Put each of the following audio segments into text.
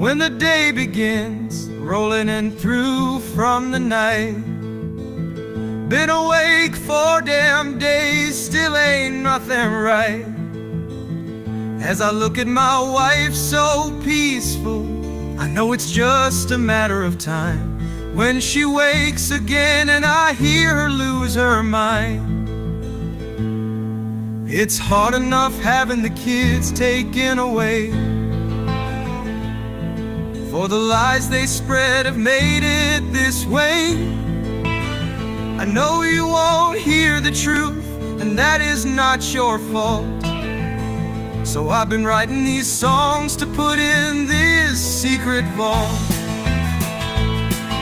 when the day begins rolling in through from the night. Been awake 4 damn days, still ain't nothing right. As I look at my wife so peaceful, I know it's just a matter of time when she wakes again and I hear her lose her mind. It's hard enough having the kids taken away, for the lies they spread have made it this way. I know you won't hear the truth, and that is not your fault. So I've been writing these songs to put in this secret vault.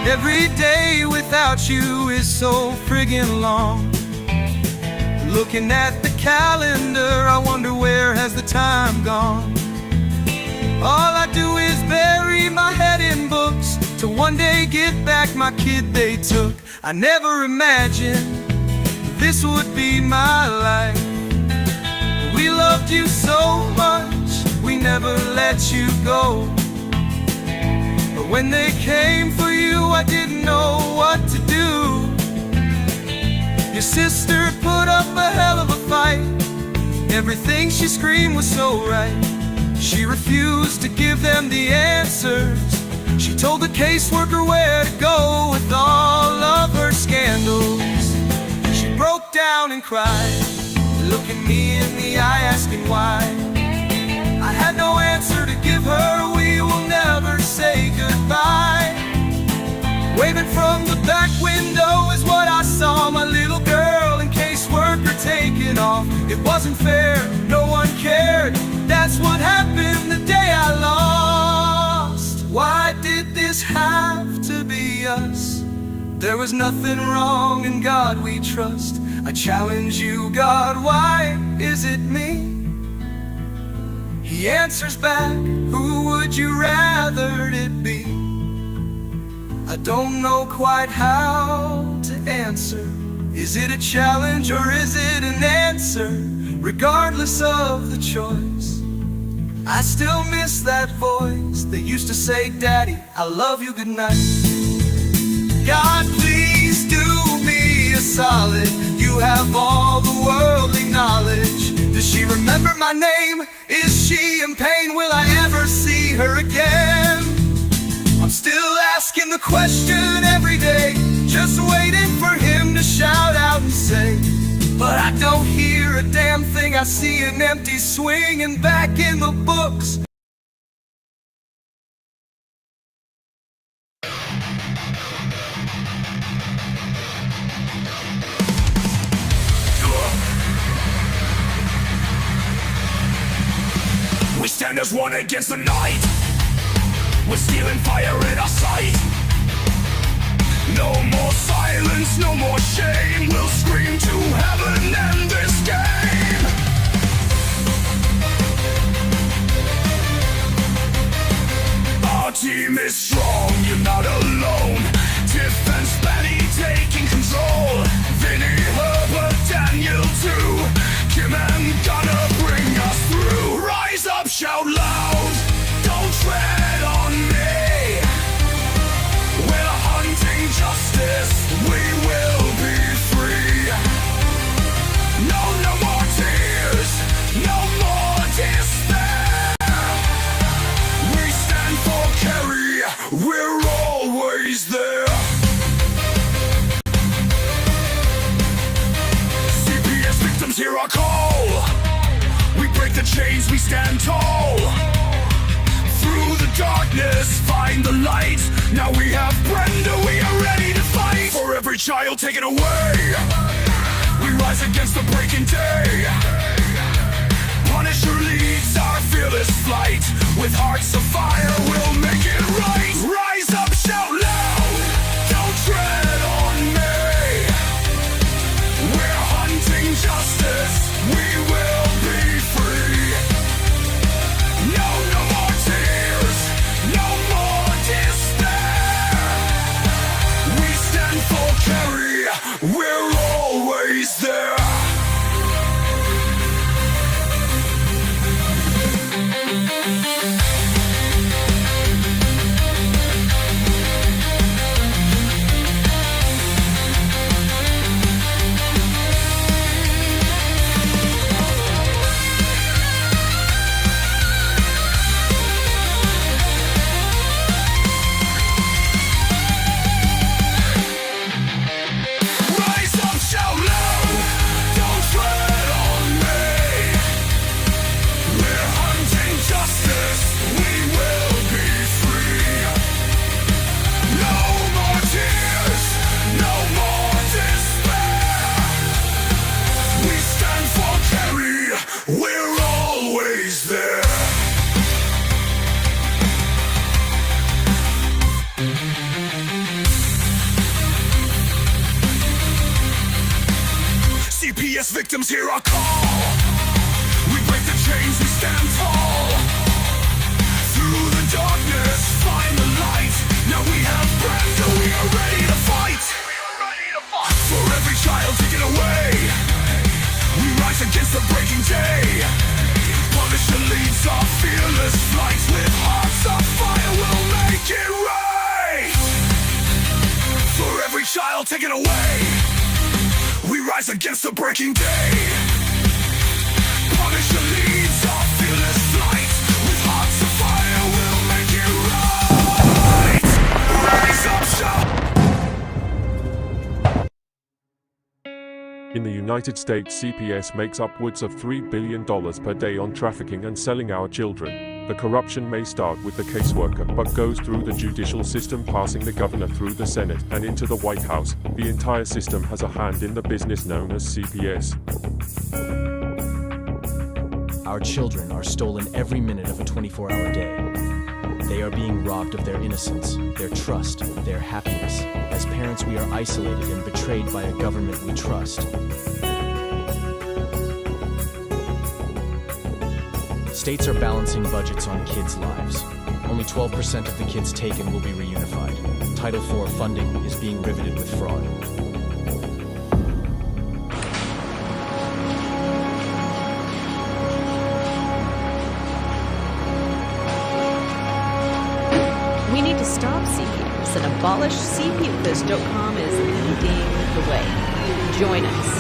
Every day without you is so friggin' long. Looking at the calendar, I wonder where has the time gone. All I do is bury my head in books to one day get back my kid they took. I never imagined this would be my life. We loved you so much, we never let you go. But when they came for you, I didn't know what to do. Your sister put up a hell of a fight. Everything she screamed was so right. She refused to give them the answers. She told the caseworker where to go with all of her scandals. She broke down and cried, looking me in the eye, asking why. I had no answer to give her. We will never say goodbye. Waving from the back window is what I saw. My little girl and caseworker taking off. It wasn't fair, no one cared. That's what happened the day I lost. Why did this have to be us? There was nothing wrong, in God we trust. I challenge you, God, why is it me? He answers back, who would you rather it be? I don't know quite how to answer. Is it a challenge or is it an answer? Regardless of the choice, I still miss that voice that used to say, Daddy, I love you, good night. God, please do me a solid. You have all the worldly knowledge. Does she remember my name? Is she in pain? Will I ever see her again? I'm still asking the question every day, just waiting for him to shout out and say, but I don't hear a damn thing. I see an empty swinging back in the books. We stand as one against the night, with steel and fire in our sight. No more silence, no more shame. We'll scream to heaven and this game. Our team is strong, you're not alone. Tiff and Spanny taking control. Vinny, Herbert, Daniel too. Kim and Gunner bring us through. Rise up, shout loud, don't tread on me. We're hunting justice, we will be free. No, no more tears, no more despair. We stand for Kerry, we're always there. CPS victims, hear our call. We break the chains, we stand tall. Through the darkness, find the light. Now we have Brenda, we are ready to fight. For every child taken away, we rise against the breaking day. Punisher leads our fearless flight. With hearts of fire, we'll make it right. Rise up, shout loud, don't tread on me. We're hunting justice, we will be free. No, no more tears, no more despair. We stand for Kerry, we're always there. victims hear our call. We break the chains, we stand tall. Through the darkness, find the light. Now we have breath and we are ready to fight. For every child taken away, we rise against the breaking day. Punisher leads our fearless flight. With hearts of fire, we'll make it right. For every child taken away, we rise against the breaking day. Punisher leads our fearless flight. With hearts of fire, we'll make it right. Rise up, shout. In the United States, CPS makes upwards of $3 billion per day on trafficking and selling our children. The corruption may start with the caseworker, but goes through the judicial system, passing the governor through the Senate and into the White House. The entire system has a hand in the business known as CPS. Our children are stolen every minute of a 24-hour day. They are being robbed of their innocence, their trust, their happiness. As parents, we are isolated and betrayed by a government we trust. States are balancing budgets on kids' lives. Only 12% of the kids taken will be reunified. Title IV funding is being riveted with fraud. We need to stop CPS and abolish CPS.com is leading the way. Join us.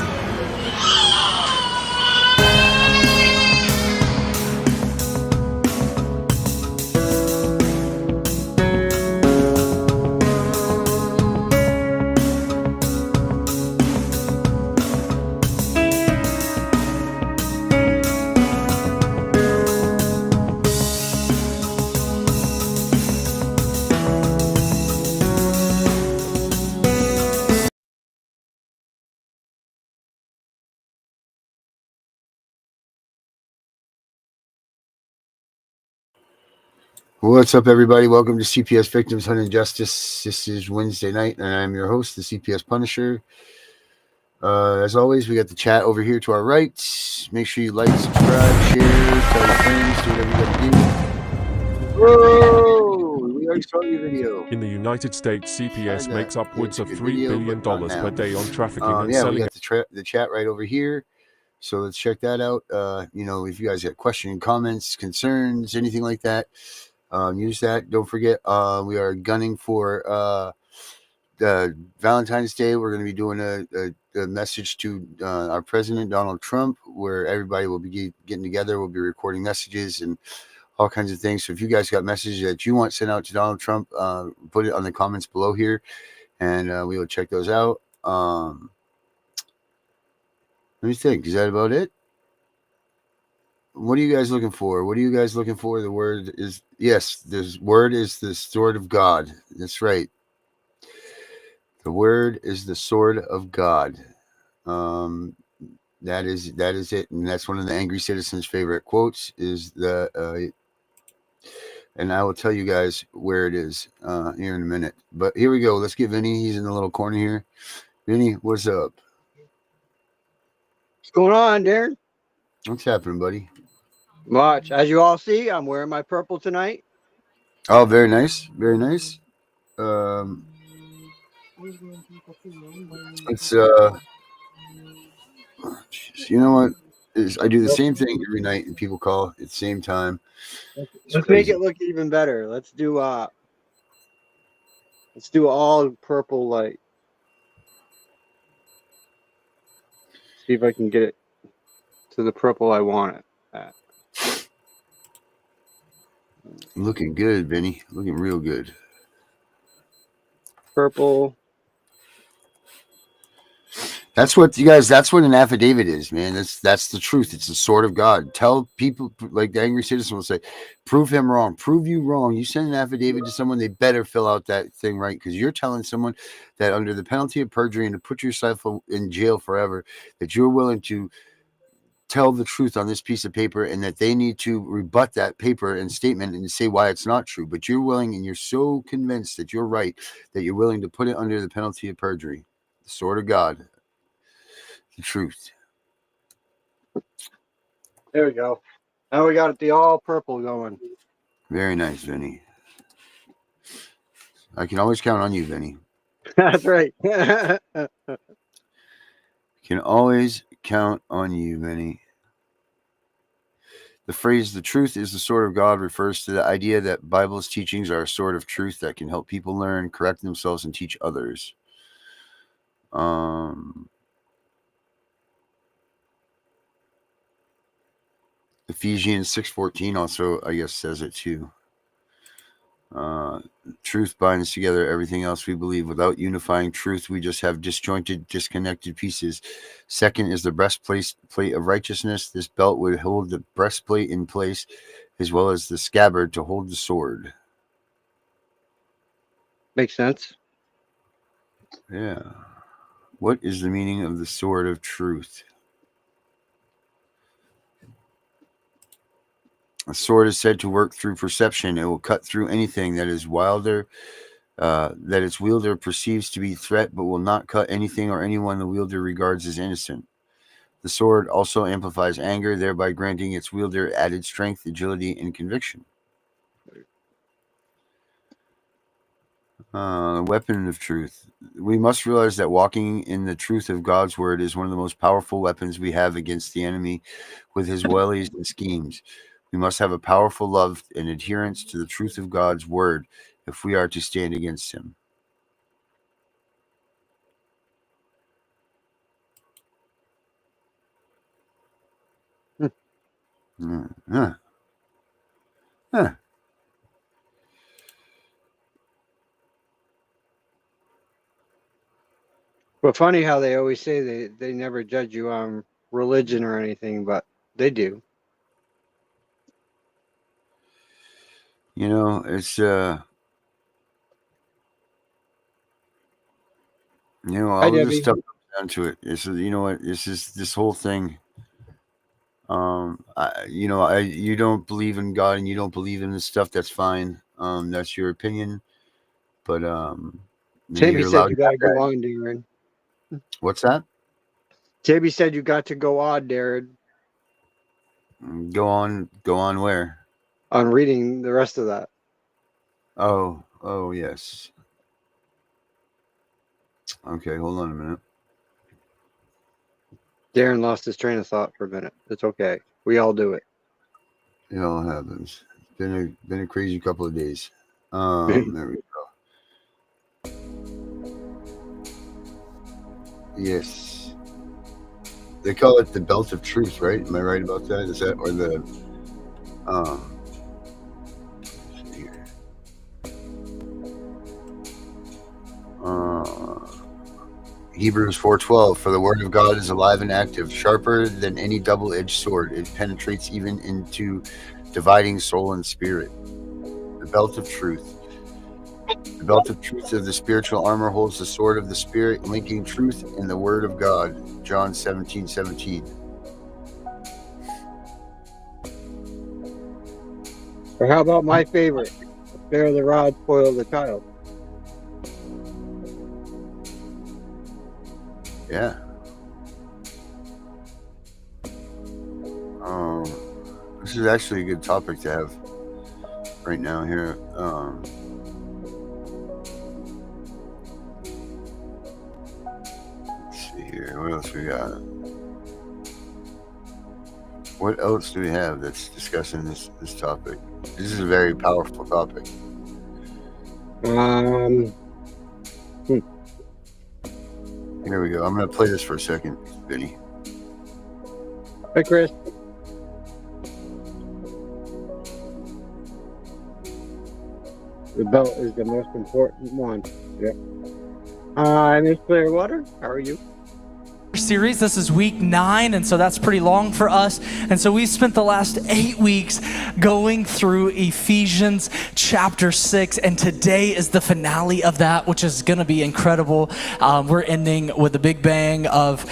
What's up, everybody? Welcome to CPS Victims Fighting Justice. This is Wednesday night, and I'm your host, the CPS Punisher. As always, we got the chat over here to our right. Make sure you like, subscribe, share, tell your friends, do whatever you got to do. Whoa! We already saw your video. In the United States, CPS makes upwards of $3 video, billion but not per now. day on trafficking and Yeah, we selling. got the chat right over here. So let's check that out. If you guys got questions, comments, concerns, anything like that, use that. Don't forget, we are gunning for Valentine's Day. We're going to be doing a message to our president, Donald Trump, where everybody will be getting together. We'll be recording messages and all kinds of things. So if you guys got messages that you want sent out to Donald Trump, put it on the comments below here, and we will check those out. Let me think. Is that about it? What are you guys looking for? The word is, yes, this word is the sword of God. That's right. The word is the sword of God. That is it. And that's one of the angry citizens' favorite quotes is and I will tell you guys where it is here in a minute. But here we go. Let's get Vinny. He's in the little corner here. Vinny, what's up? What's going on, Darren? What's happening, buddy? Much. As you all see, I'm wearing my purple tonight. Oh, very nice. Very nice. It's you know what? I do the same thing every night, and people call at the same time. Let's make it look even better. Let's do all purple light. See if I can get it to the purple I want it at. Looking good, Vinny. Looking real good. Purple. That's what you guys. That's what an affidavit is, man. That's the truth. It's the sword of God. Tell people, like the angry citizen will say, prove him wrong. Prove you wrong. You send an affidavit to someone, they better fill out that thing right, because you're telling someone that under the penalty of perjury and to put yourself in jail forever, that you're willing to tell the truth on this piece of paper, and that they need to rebut that paper and statement and say why it's not true. But you're willing, and you're so convinced that you're right, that you're willing to put it under the penalty of perjury. The sword of God. The truth. There we go. Now we got the all purple going. Very nice, Vinny. I can always count on you, Vinny. That's right. Can always count on you, Vinny. The phrase, the truth is the sword of God, refers to the idea that Bible's teachings are a sword of truth that can help people learn, correct themselves, and teach others. Ephesians 6:14 also, I guess, says it too. Truth binds together everything else we believe. Without unifying truth, we just have disjointed, disconnected pieces. Second is the breastplate of righteousness. This belt would hold the breastplate in place, as well as the scabbard to hold the sword. Makes sense. Yeah. What is the meaning of the sword of truth? A sword is said to work through perception. It will cut through anything that its wielder perceives to be threat, but will not cut anything or anyone the wielder regards as innocent. The sword also amplifies anger, thereby granting its wielder added strength, agility, and conviction. Weapon of truth. We must realize that walking in the truth of God's word is one of the most powerful weapons we have against the enemy with his wellies and schemes. We must have a powerful love and adherence to the truth of God's word if we are to stand against him. But funny how they always say they never judge you on religion or anything, but they do. You know, it's all Hi, of this Debbie. stuff comes down to it. It's, you know what, this whole thing. You don't believe in God and you don't believe in this stuff. That's fine. That's your opinion. But Jamie you're said allowed you to got to have go that. on, Darren. What's that? Jamie said you got to go on, Darren, Go on where? on reading the rest of that. Oh yes. Okay, hold on a minute. Darren lost his train of thought for a minute. It's okay. We all do it. It all happens. Been a crazy couple of days. There we go. Yes. They call it the belt of truth, right? Am I right about that? Is that, or the let's see here. Hebrews 4:12, for the word of God is alive and active, sharper than any double-edged sword. It penetrates even into dividing soul and spirit. The belt of truth. The belt of truth of the spiritual armor holds the sword of the spirit, linking truth and the word of God. John 17:17. Or how about my favorite? Spare the rod, spoil the child. Yeah. This is actually a good topic to have right now here. Let's see here. What else we got? What else do we have that's discussing this topic? This is a very powerful topic. Here we go. I'm going to play this for a second, Vinny. Hi, Chris. The belt is the most important one. Yeah. Miss Clearwater, how are you? Series. This is week 9, and so that's pretty long for us. And so we've spent the last 8 weeks going through Ephesians chapter 6, and today is the finale of that, which is going to be incredible. We're ending with a big bang of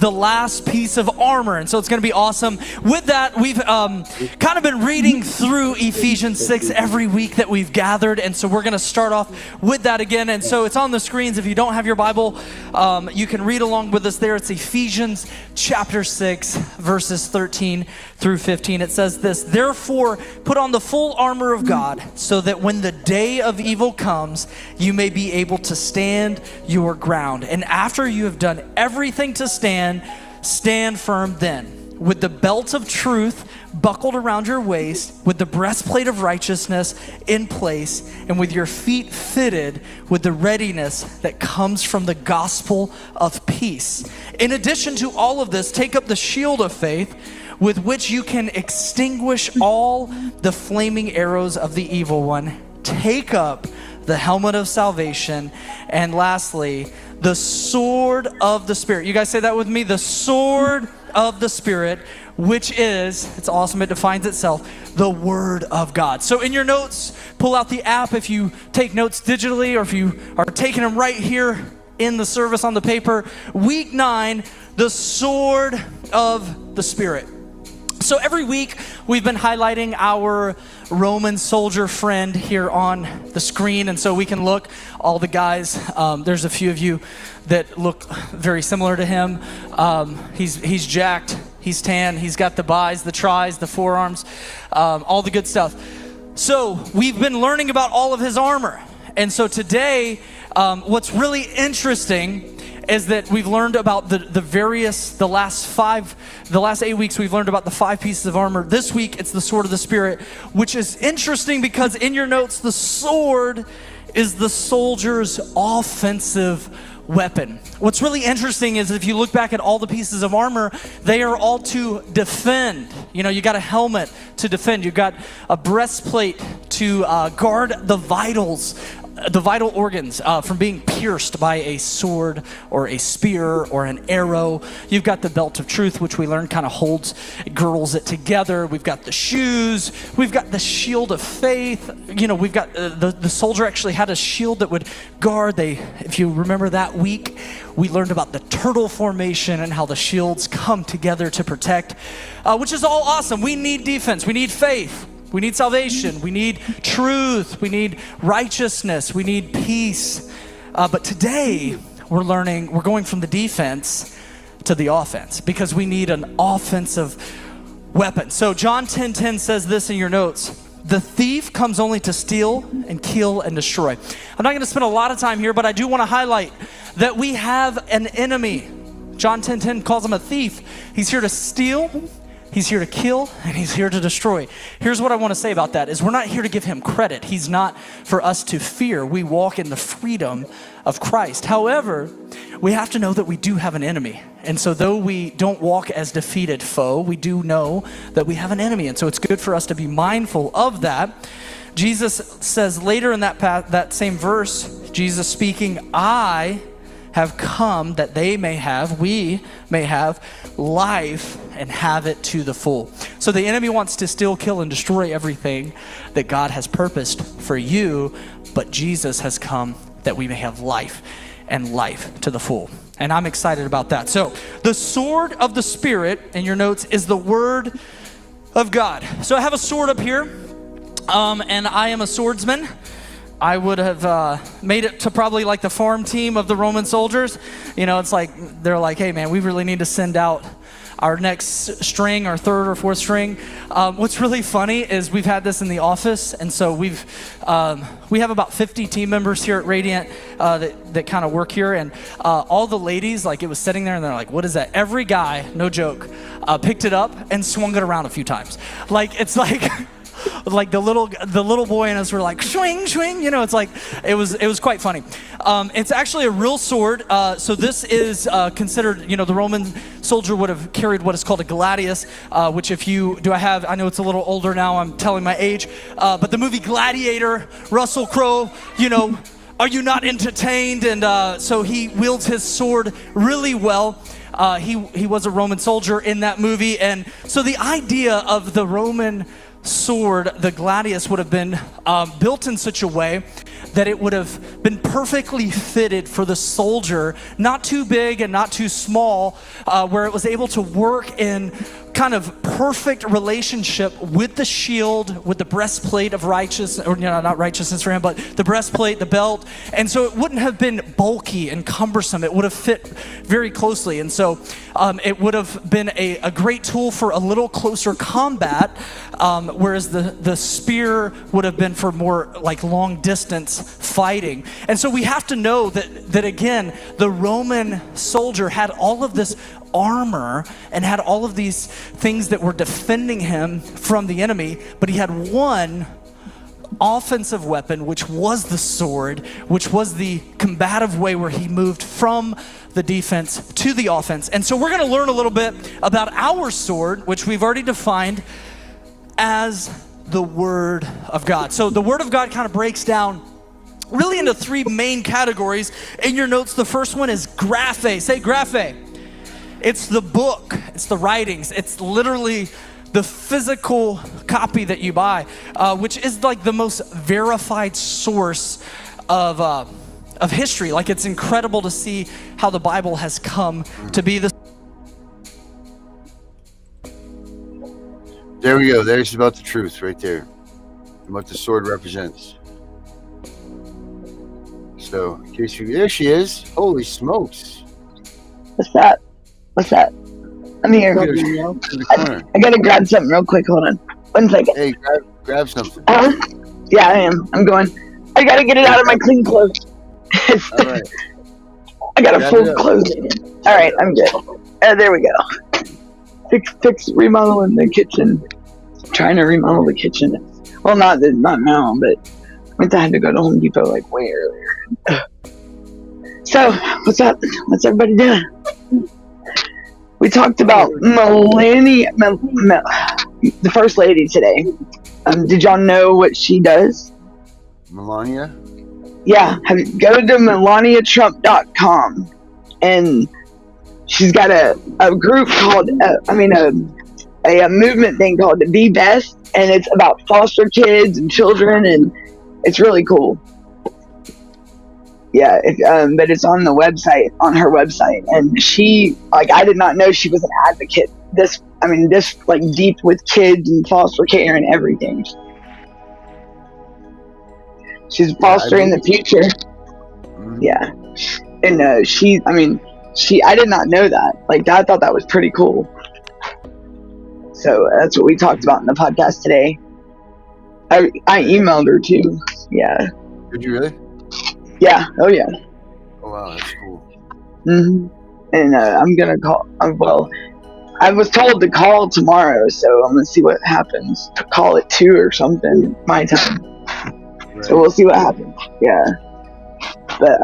the last piece of armor, and so it's going to be awesome. With that, we've kind of been reading through Ephesians 6 every week that we've gathered, and so we're going to start off with that again. And so it's on the screens. If you don't have your Bible, you can read along with us there. It's Ephesians chapter 6, verses 13 through 15. It says this, "Therefore, put on the full armor of God, so that when the day of evil comes, you may be able to stand your ground. And after you have done everything to stand, stand firm then, with the belt of truth buckled around your waist, with the breastplate of righteousness in place, and with your feet fitted with the readiness that comes from the gospel of peace. In addition to all of this, take up the shield of faith, with which you can extinguish all the flaming arrows of the evil one. Take up the helmet of salvation, and lastly, the sword of the Spirit." You guys say that with me? The sword of the Spirit, which is, it's awesome, it defines itself, the Word of God. So in your notes, pull out the app if you take notes digitally, or if you are taking them right here in the service on the paper. Week 9, the sword of the Spirit. So every week we've been highlighting our Roman soldier friend here on the screen, and so we can look, all the guys, there's a few of you that look very similar to him. He's jacked, he's tan, he's got the bis, the tris, the forearms, all the good stuff. So we've been learning about all of his armor, and so today what's really interesting is that we've learned about the last 8 weeks we've learned about the 5 pieces of armor. This week it's the sword of the Spirit, which is interesting because in your notes, the sword is the soldier's offensive weapon. What's really interesting is if you look back at all the pieces of armor, they are all to defend. You know, you got a helmet to defend. You got a breastplate to guard the vitals, the vital organs from being pierced by a sword or a spear or an arrow. You've got the belt of truth, which we learned kind of girdles it together. We've got the shoes. We've got the shield of faith. You know, we've got the soldier actually had a shield that would guard. If you remember that week, we learned about the turtle formation and how the shields come together to protect, which is all awesome. We need defense. We need faith. We need salvation, we need truth, we need righteousness, we need peace. But today, we're going from the defense to the offense because we need an offensive weapon. So John 10:10 says this in your notes, "The thief comes only to steal and kill and destroy." I'm not gonna spend a lot of time here, but I do wanna highlight that we have an enemy. John 10:10 calls him a thief. He's here to steal, he's here to kill, and he's here to destroy. Here's what I want to say about that is we're not here to give him credit. He's not for us to fear. We walk in the freedom of Christ. However, we have to know that we do have an enemy. And so though we don't walk as defeated foe, we do know that we have an enemy. And so it's good for us to be mindful of that. Jesus says later in that same verse, Jesus speaking, "I have come that we may have life and have it to the full." So the enemy wants to still kill and destroy everything that God has purposed for you, but Jesus has come that we may have life and life to the full. And I'm excited about that. So the sword of the Spirit in your notes is the Word of God. So I have a sword up here, and I am a swordsman. I would have made it to probably like the farm team of the Roman soldiers. You know, it's like, they're like, "Hey man, we really need to send out our next string, our 3rd or 4th string." What's really funny is we've had this in the office, and so we have about 50 team members here at Radiant that kind of work here, and all the ladies, like, it was sitting there and they're like, "What is that?" Every guy, no joke, picked it up and swung it around a few times. Like, it's like like the little boy in us were like, "Swing, swing," you know. It's like, it was quite funny. It's actually a real sword. So this is considered, you know, the Roman soldier would have carried what is called a gladius, which I know it's a little older now, I'm telling my age, but the movie Gladiator, Russell Crowe, you know, are you not entertained? And so he wields his sword really well. He was a Roman soldier in that movie, and so the idea of the Roman sword, the gladius, would have been built in such a way that it would have been perfectly fitted for the soldier, not too big and not too small, where it was able to work in kind of perfect relationship with the shield, with the breastplate of righteousness, or not righteousness for him, but the breastplate, the belt. And so it wouldn't have been bulky and cumbersome. It would have fit very closely. And so it would have been a great tool for a little closer combat, whereas the spear would have been for more like long distance fighting. And so we have to know that again, the Roman soldier had all of this armor and had all of these things that were defending him from the enemy, but he had one offensive weapon, which was the sword, which was the combative way where he moved from the defense to the offense. And so we're going to learn a little bit about our sword, which we've already defined as the Word of God. So the Word of God kind of breaks down really into three main categories. In your notes, the first one is graphe. Say graphe. It's the book, it's the writings, it's literally the physical copy that you buy, which is like the most verified source of history. Like, it's incredible to see how the Bible has come to be the. There we go. There's about the truth right there, and what the sword represents. So, in case you, there she is. Holy smokes! What's that? What's that? I'm here. Look at her in the corner. I gotta grab something real quick. Hold on. 1 second. Hey, grab something. Yeah, I am. I'm going. I gotta get it out of my clean clothes. All right. I got a Grab full it up. clothes. All right, I'm good. There we go. Fix remodeling the kitchen. Trying to remodel the kitchen. Well, not now, but I had to go to Home Depot like way earlier. So, what's up? What's everybody doing? We talked about Melania, the First Lady today. Did y'all know what she does? Melania? Yeah, go to melaniatrump.com, and she's got a group called, a movement thing called Be Best, and it's about foster kids and children, and it's really cool. Yeah, but it's on the website, on her website, and she, like, I did not know she was an advocate. This like deep with kids and foster care and everything. She's fostering the future. Mm-hmm. Yeah, and I did not know that. Like, I thought that was pretty cool. So that's what we talked about in the podcast today. I emailed her too. Yeah. Did you really? Yeah. Oh yeah. Oh wow, that's cool. Mm-hmm. And I'm gonna call. Well, I was told to call tomorrow, so I'm gonna see what happens. To call at 2 or something my time. Right. So we'll see what happens. Yeah. But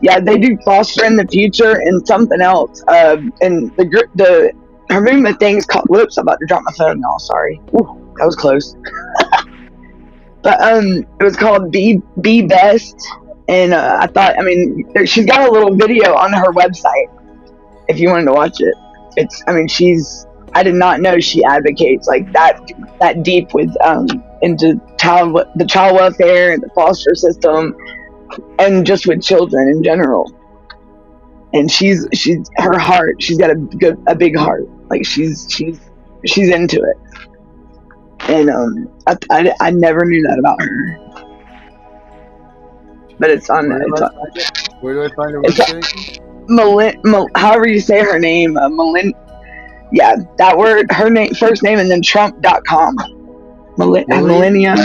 yeah, they do foster in the future and something else. And her movement thing's called. Whoops! I'm about to drop my phone, y'all. Sorry. Ooh, that was close. But it was called Be Best. And I thought, she's got a little video on her website if you wanted to watch it. I did not know she advocates like that deep with into the child welfare and the foster system, and just with children in general. And she's her heart. She's got a big heart. Like she's into it. And I never knew that about her. But it's on. Where do I find her website? However you say her name, yeah, that word, her name, first name, and then Trump.com. Millennia.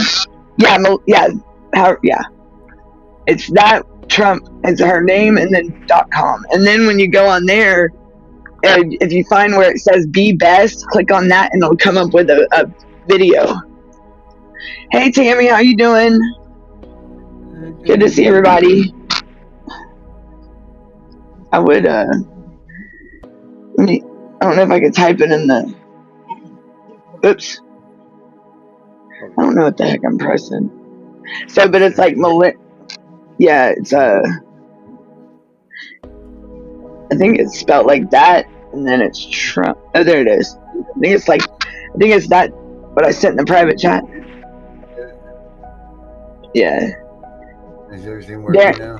Yeah, yeah. It's that Trump. It's her name and then .com. And then when you go on there, if you find where it says Be Best, click on that and it'll come up with a video. Hey Tammy, how you doing? Good to see everybody. I would I don't know if I could type it in the. Oops. I don't know what the heck I'm pressing. So, but it's like yeah, it's I think it's spelled like that, and then it's Trump. Oh, there it is. I think it's that. What I sent in the private chat. Yeah. Is everything working now?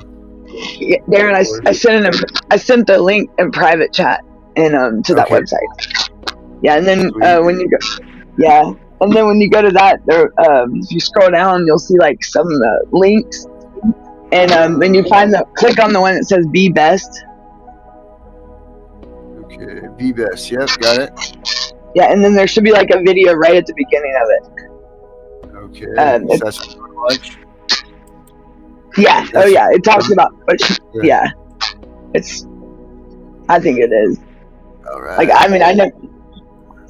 Yeah, Darren, I sent the link in private chat and to that website. Yeah, and then Sweet. when you go, yeah, and then when you go to that, there, if you scroll down, you'll see like some links, and then you find click on the one that says "Be Best." Okay, be best. Yep, got it. Yeah, and then there should be like a video right at the beginning of it. Okay, so that's what you want to watch. Yeah. Oh That's- yeah. It talks about. Yeah. Yeah. It's. I think it is. All right. Like I mean I know.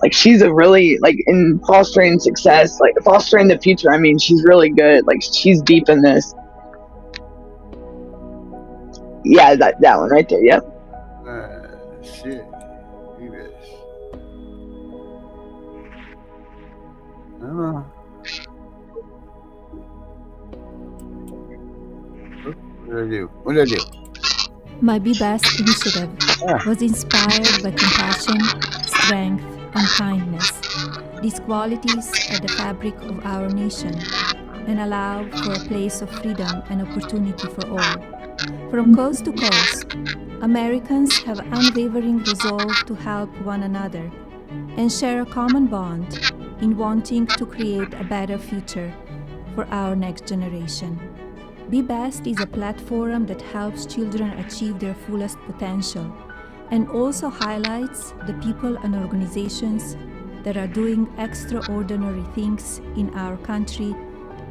Like she's a really like in fostering success, like fostering the future. I mean she's really good. Like she's deep in this. Yeah, that one right there. Yep. Shit. Be best. Oh. What did I do? What did I do? My Be Best initiative was inspired by compassion, strength, and kindness. These qualities are the fabric of our nation and allow for a place of freedom and opportunity for all. From coast to coast, Americans have unwavering resolve to help one another and share a common bond in wanting to create a better future for our next generation. Be Best is a platform that helps children achieve their fullest potential and also highlights the people and organizations that are doing extraordinary things in our country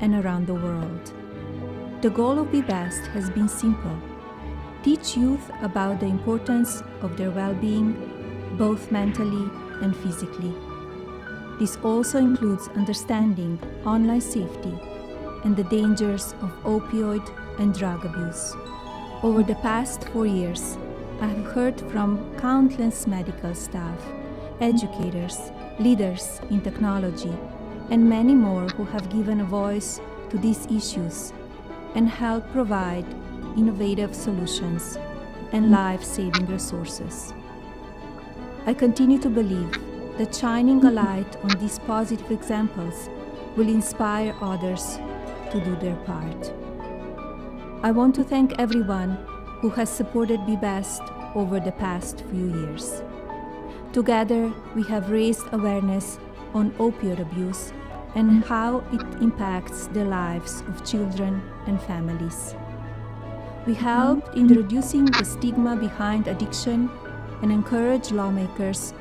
and around the world. The goal of Be Best has been simple: teach youth about the importance of their well-being, both mentally and physically. This also includes understanding online safety and the dangers of opioid and drug abuse. Over the past 4 years, I have heard from countless medical staff, educators, leaders in technology, and many more who have given a voice to these issues and helped provide innovative solutions and life-saving resources. I continue to believe that shining a light on these positive examples will inspire others to do their part. I want to thank everyone who has supported Be Best over the past few years. Together, we have raised awareness on opioid abuse and how it impacts the lives of children and families. We helped in reducing the stigma behind addiction and encourage lawmakers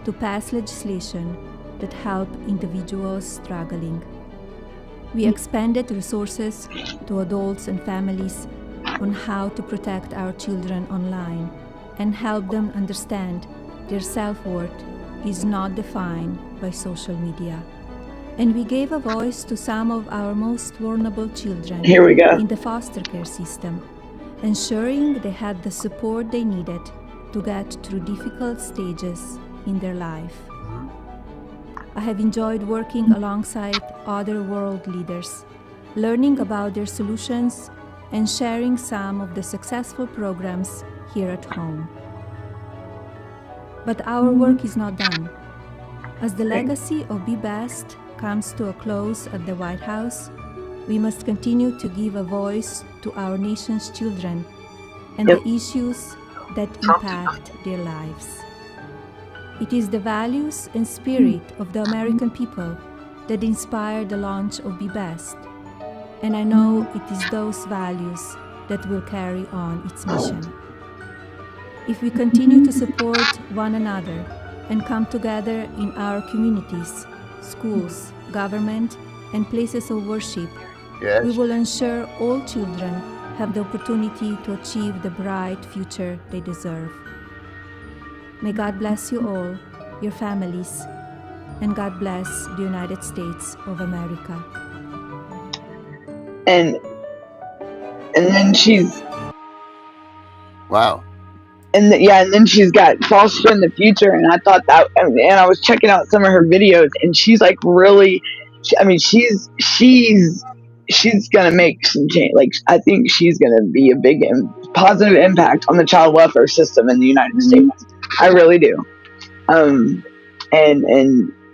to pass legislation that help individuals struggling. We expanded resources to adults and families on how to protect our children online and help them understand their self-worth is not defined by social media. And we gave a voice to some of our most vulnerable children Here we go. in the foster care system, ensuring they had the support they needed to get through difficult stages in their life. I have enjoyed working alongside other world leaders, learning about their solutions and sharing some of the successful programs here at home. But our work is not done. As the legacy of Be Best comes to a close at the White House, we must continue to give a voice to our nation's children and the issues that impact their lives. It is the values and spirit of the American people that inspired the launch of Be Best, and I know it is those values that will carry on its mission. If we continue to support one another and come together in our communities, schools, government, and places of worship, we will ensure all children have the opportunity to achieve the bright future they deserve. May God bless you all, your families, and God bless the United States of America. And then she's Wow. and then she's got foster in the future, and I thought that, and I was checking out some of her videos, and she's like really, I mean, she's gonna make some change. Like I think she's gonna be a big positive impact on the child welfare system in the United States. I really do. And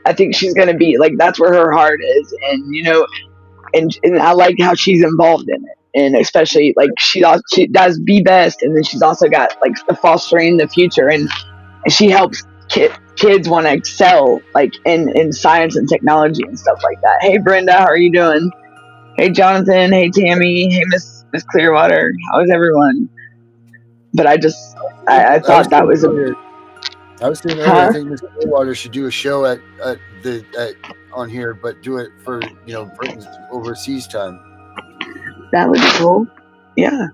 I think she's gonna be like, that's where her heart is, and you know, and I like how she's involved in it. And especially like she does Be Best, and then she's also got like the fostering the future, and she helps kids want to excel like in science and technology and stuff like that. Hey Brenda, how are you doing? Hey Jonathan, hey Tammy, hey Miss Clearwater, how is everyone? But I thought that was I was saying earlier, I huh? think Mr. Clearwater should do a show at on here, but do it for Britain's overseas time. That would be cool. Yeah.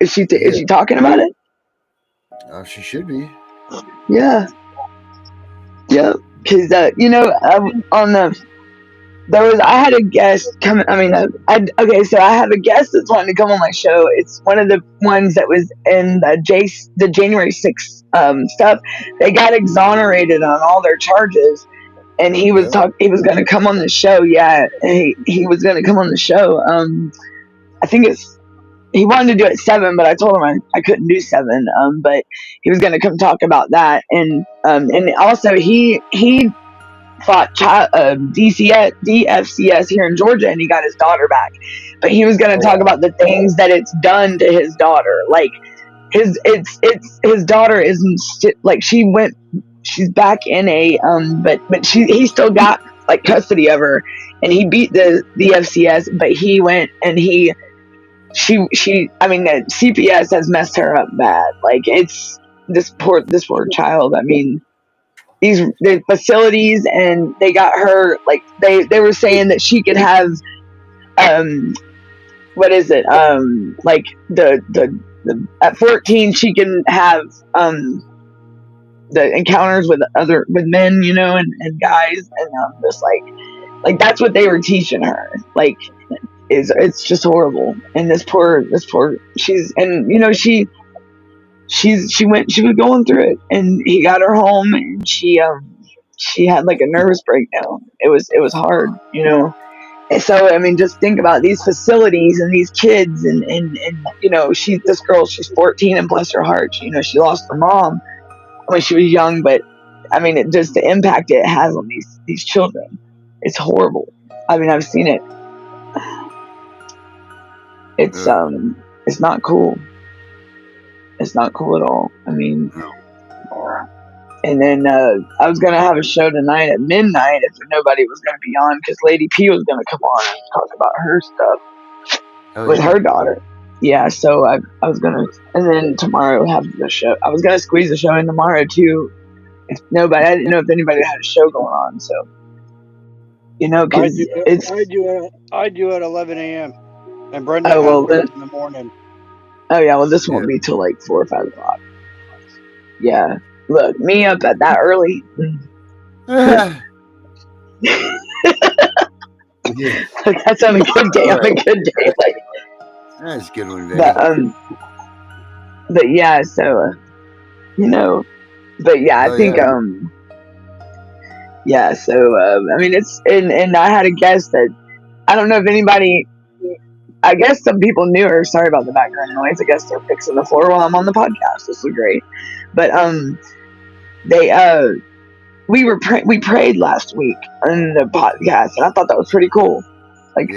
Is she Yeah. talking about it? She should be. Yeah. Yep. Because on the I had a guest coming. I mean, so I have a guest that's wanting to come on my show. It's one of the ones that was in the January 6th stuff. They got exonerated on all their charges, and he was He was going to come on the show. Yeah, he was going to come on the show. I think he wanted to do it at 7, but I told him I couldn't do 7. But he was going to come talk about that, and also he fought DFCS here in Georgia, and he got his daughter back. But he was going to talk about the things that it's done to his daughter. Like his daughter isn't like she's back in a but he still got like custody of her, and he beat the FCS, but he went and the CPS has messed her up bad. Like it's this poor child. I mean, the facilities, and they got her like they were saying that she could have what is it like the at 14 she can have the encounters with men, and guys, and just like that's what they were teaching her. Like it's just horrible. And this poor she was going through it, and he got her home, and she had like a nervous breakdown. It was hard, And so I mean, just think about these facilities and these kids, and this girl, she's 14, and bless her heart, she lost her mom when she was young, but I mean, it just the impact it has on these children, it's horrible. I mean, I've seen it. It's not cool. It's not cool at all. I mean, and then I was gonna have a show tonight at midnight if nobody was gonna be on, because Lady P was gonna come on and talk about her stuff with her daughter. Yeah, so I was gonna, and then tomorrow have the show. I was gonna squeeze the show in tomorrow too. I didn't know if anybody had a show going on, so because it's. I do at 11 a.m. and Brenda Oh well, has in the morning. Oh yeah, well this won't be till like 4 or 5 o'clock. Yeah, look, me up at that early. That's on a good day. On a good day, like that's a good one, baby. But yeah, so but yeah, I think yeah. So I mean, it's and I had a guest that I don't know if anybody. I guess some people knew her. Sorry about the background noise. I guess they're fixing the floor while I'm on the podcast. This is great. But we prayed last week on the podcast, and I thought that was pretty cool. Like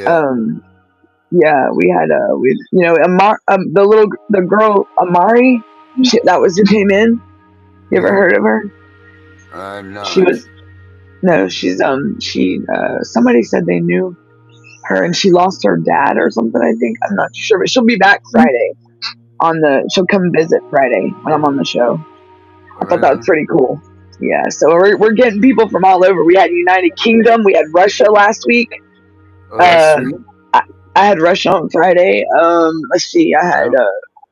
yeah, we had the girl Amari, that was who came in. You ever heard of her? I'm not. She's somebody said they knew her, and she lost her dad or something, I think. I'm not sure, but she'll be back Friday she'll come visit Friday when I'm on the show. I thought that was pretty cool. Yeah, so we're getting people from all over. We had United Kingdom, we had Russia last week. I had Russia on Friday. Let's see, I had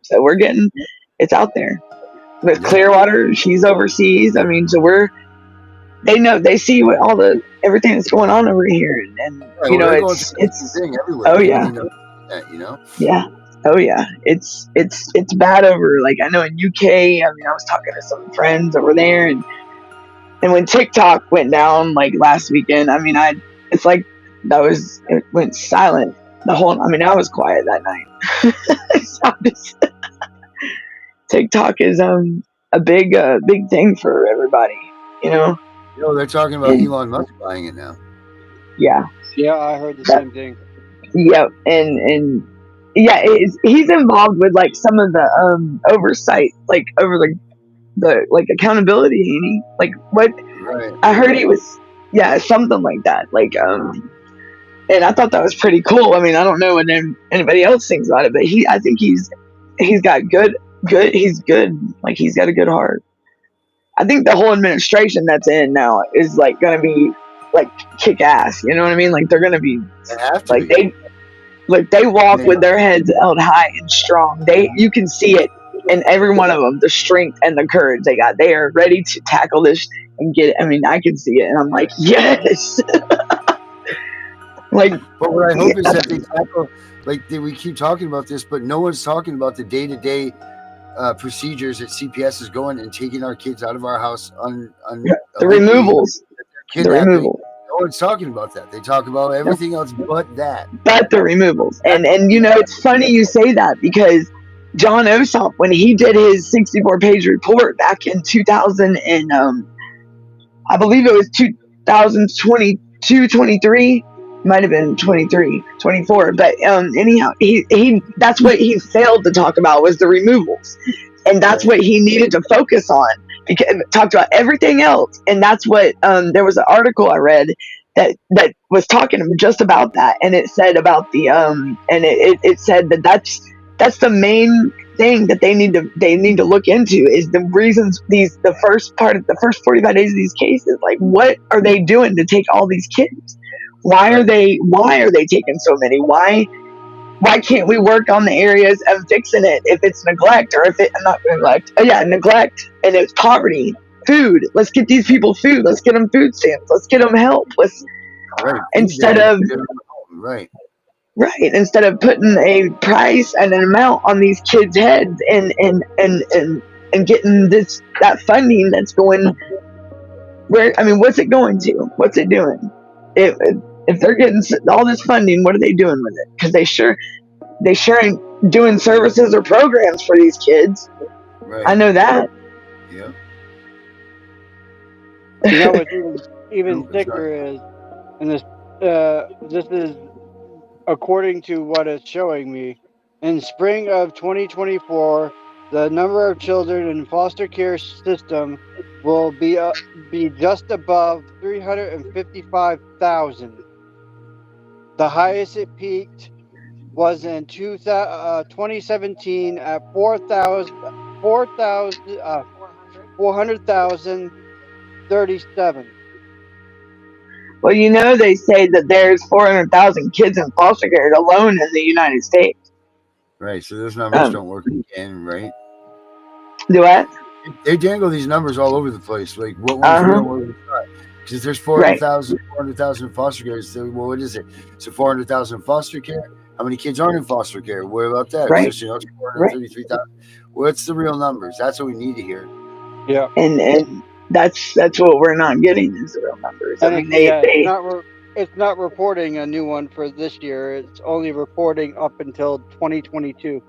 so we're getting, it's out there. With Clearwater, she's overseas. I mean, so they see what everything that's going on over here, and it's thing everywhere. Oh yeah, yeah. Oh yeah, it's bad over. Like I know in UK. I mean, I was talking to some friends over there, and when TikTok went down like last weekend, I mean, it's like it went silent the whole. I mean, I was quiet that night. TikTok is a big thing for everybody, they're talking about Elon Musk buying it now. Yeah. Yeah, I heard the same thing. Yep, and yeah, he's involved with like some of the oversight, like over the like accountability, Annie. Like what Right. I heard he was, yeah, something like that. Like and I thought that was pretty cool. I mean, I don't know what anybody else thinks about it, but I think he's got he's good. Like he's got a good heart. I think the whole administration that's in now is like gonna be like kick ass. You know what I mean? Like they're gonna be They have to like be. they walk They- with their heads held high and strong. You can see it in every one of them, the strength and the courage they got. They are ready to tackle this and get it. I mean, I can see it, and I'm like, yes. Like, But what I hope is yeah. that they tackle, we keep talking about this, but no one's talking about the day-to-day procedures that CPS is going and taking our kids out of our house The removals. The removal. No one's talking about that. They talk about everything else but that. But the removals. And you know, it's funny you say that because John Ossoff, when he did his 64-page report back in 2000 and I believe it was 2022, 23, might have been 23, 24, but anyhow, he that's what he failed to talk about was the removals. And that's what he needed to focus on because talked about everything else. And that's what there was an article I read that was talking just about that, and it said about the and it said that's the main thing that they need to look into is the reasons the first 45 days of these cases, like what are they doing to take all these kids? Why are they taking so many? Why can't we work on the areas of fixing it if it's neglect or if it not neglect? Neglect, and it's poverty. Food. Let's get these people food. Let's get them food stamps. Let's get them help. Instead of putting a price and an amount on these kids' heads and getting that funding that's going where. I mean, what's it going to? What's it doing? If they're getting all this funding, what are they doing with it? Because they sure ain't doing services or programs for these kids. Right. I know that. Yeah. You know what's even thicker is, and this is according to what it's showing me. In spring of 2024, the number of children in foster care system will be just above 355,000. The highest it peaked was in 2017 at 400,037. Well, you know, they say that there's 400,000 kids in foster care alone in the United States. Right. So those numbers don't work again, right? Do what? They dangle these numbers all over the place. Like what one's real, what one's not. Because there's 400,000 foster care. So, well, what is it? So 400,000 foster care. How many kids aren't in foster care? What about that? Right. So, 433,000. What's the real numbers? That's what we need to hear. Yeah. And that's what we're not getting is the real numbers. And I mean, it's not reporting a new one for this year. It's only reporting up until 2022.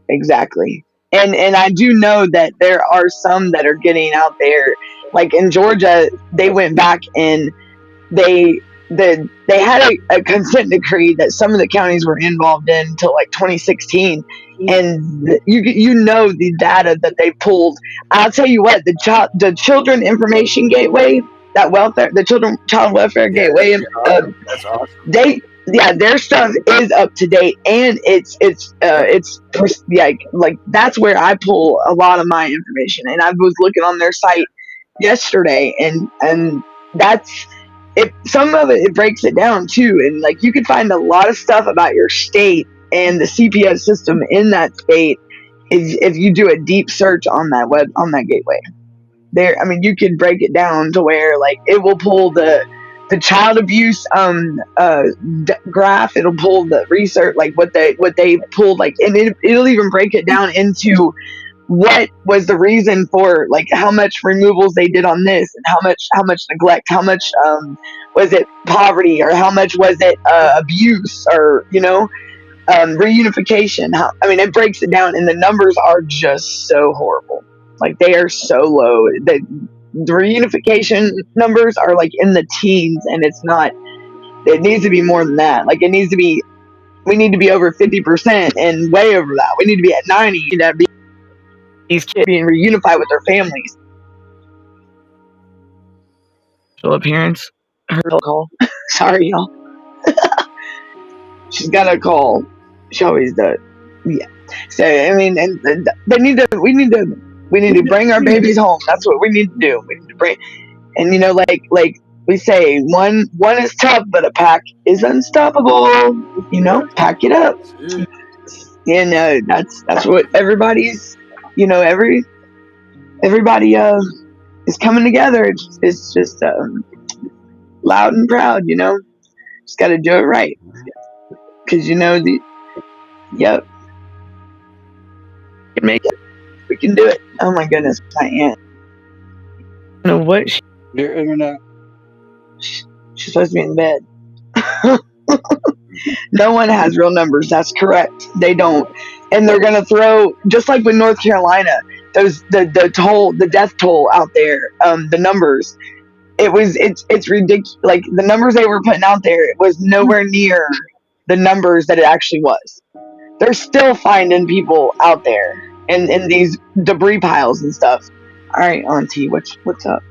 Exactly. And I do know that there are some that are getting out there. Like in Georgia, they went back and they had a consent decree that some of the counties were involved in until like 2016, and you know the data that they pulled. I'll tell you what, the Children Information Gateway, the Child Welfare Gateway, that's awesome. Their stuff is up to date, and it's like that's where I pull a lot of my information. And I was looking on their site yesterday, and that's it. Some of it breaks it down too, and like you can find a lot of stuff about your state and the CPS system in that state if you do a deep search on that gateway. There, I mean, you could break it down to where like it will pull the child abuse graph. It'll pull the research, like what they pulled, like, and it'll even break it down into what was the reason for like how much removals they did on this, and how much neglect, how much was it poverty, or how much was it abuse, or reunification. It breaks it down, and the numbers are just so horrible. Like they are so low. The reunification numbers are like in the teens, and it's not. It needs to be more than that. Like we need to be over 50% and way over that. We need to be at 90. these kids being reunified with their families. Appearance. Her call. Sorry, y'all. She's got a call. She always does. Yeah. So I mean, and they need to. We need to bring our babies home. That's what we need to do. We need to bring. And you know, like we say, one is tough, but a pack is unstoppable. You know, pack it up. And that's what everybody's. You know, everybody is coming together. It's just loud and proud. You know, just got to do it right. Because you know yep, we can make it. We can do it. Oh my goodness, my aunt. I don't know what Your internet. she's supposed to be in bed. No one has real numbers. That's correct. They don't, and they're gonna throw just like with North Carolina. Those the death toll out there. The numbers. It's ridiculous. Like the numbers they were putting out there, it was nowhere near the numbers that it actually was. They're still finding people out there in these debris piles and stuff. All right, Auntie, what's up?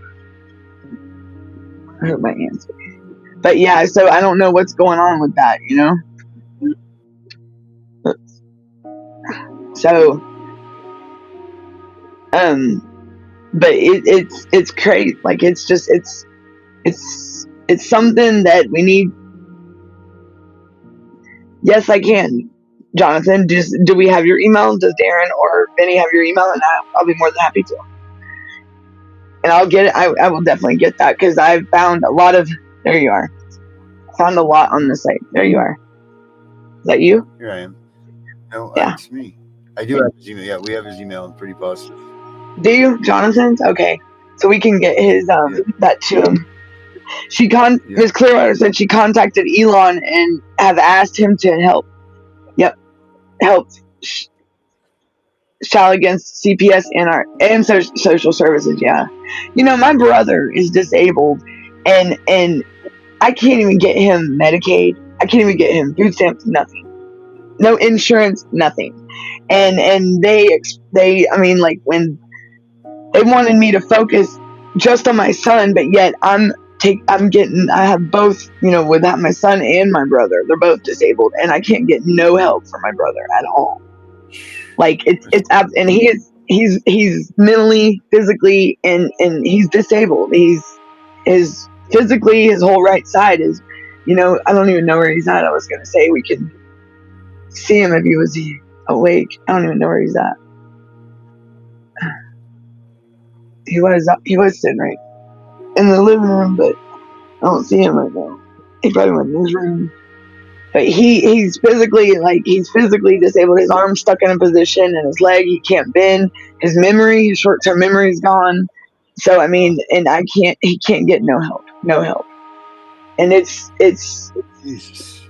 I heard my answer. But yeah, so I don't know what's going on with that, you know? So, but it's crazy. Like it's just it's something that we need. Yes, I can, Jonathan. Do we have your email? Does Darren or Benny have your email? And I'll be more than happy to. And I'll get it. I will definitely get that because I found a lot of. There you are. Found a lot on the site. There you are. Is that you? Here I am. No, Yeah. It's me. I do have his email. Yeah, we have his email. I'm pretty positive. Do you, Jonathan's? Okay, so we can get his that to him. Ms. Clearwater said she contacted Elon and have asked him to help. Yep, help shout against CPS and social services. Yeah, you know my brother is disabled, and I can't even get him Medicaid. I can't even get him food stamps. Nothing. No insurance. Nothing. And they I mean like when they wanted me to focus just on my son, but yet I have both, you know, without my son and my brother, they're both disabled, and I can't get no help from my brother at all. Like and he's mentally, physically, and he's disabled. His physically, his whole right side is, you know, I don't even know where he's at. I was gonna say we could see him if he was awake. I don't even know where he's at. He was sitting right in the living room, but I don't see him right now. He probably went in his room. But he's physically disabled. His arm's stuck in a position, and his leg, he can't bend. His short-term memory is gone. So I mean, and he can't get no help. And it's Jesus.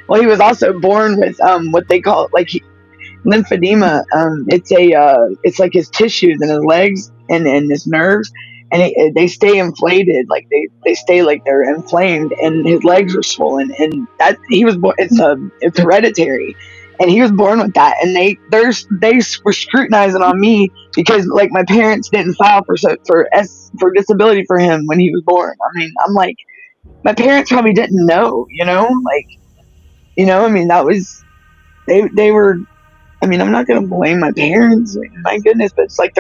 well, he was also born with what they call like lymphedema. It's like his tissues and his legs and his nerves, and they stay inflated, like they stay like they're inflamed, and his legs are swollen, and that he was born. It's hereditary, and he was born with that. And they were scrutinizing on me because like my parents didn't file for disability for him when he was born. I mean, I'm like, my parents probably didn't know, you know, like, you know, I mean, that was they were. I mean, I'm not going to blame my parents. My goodness, but it's like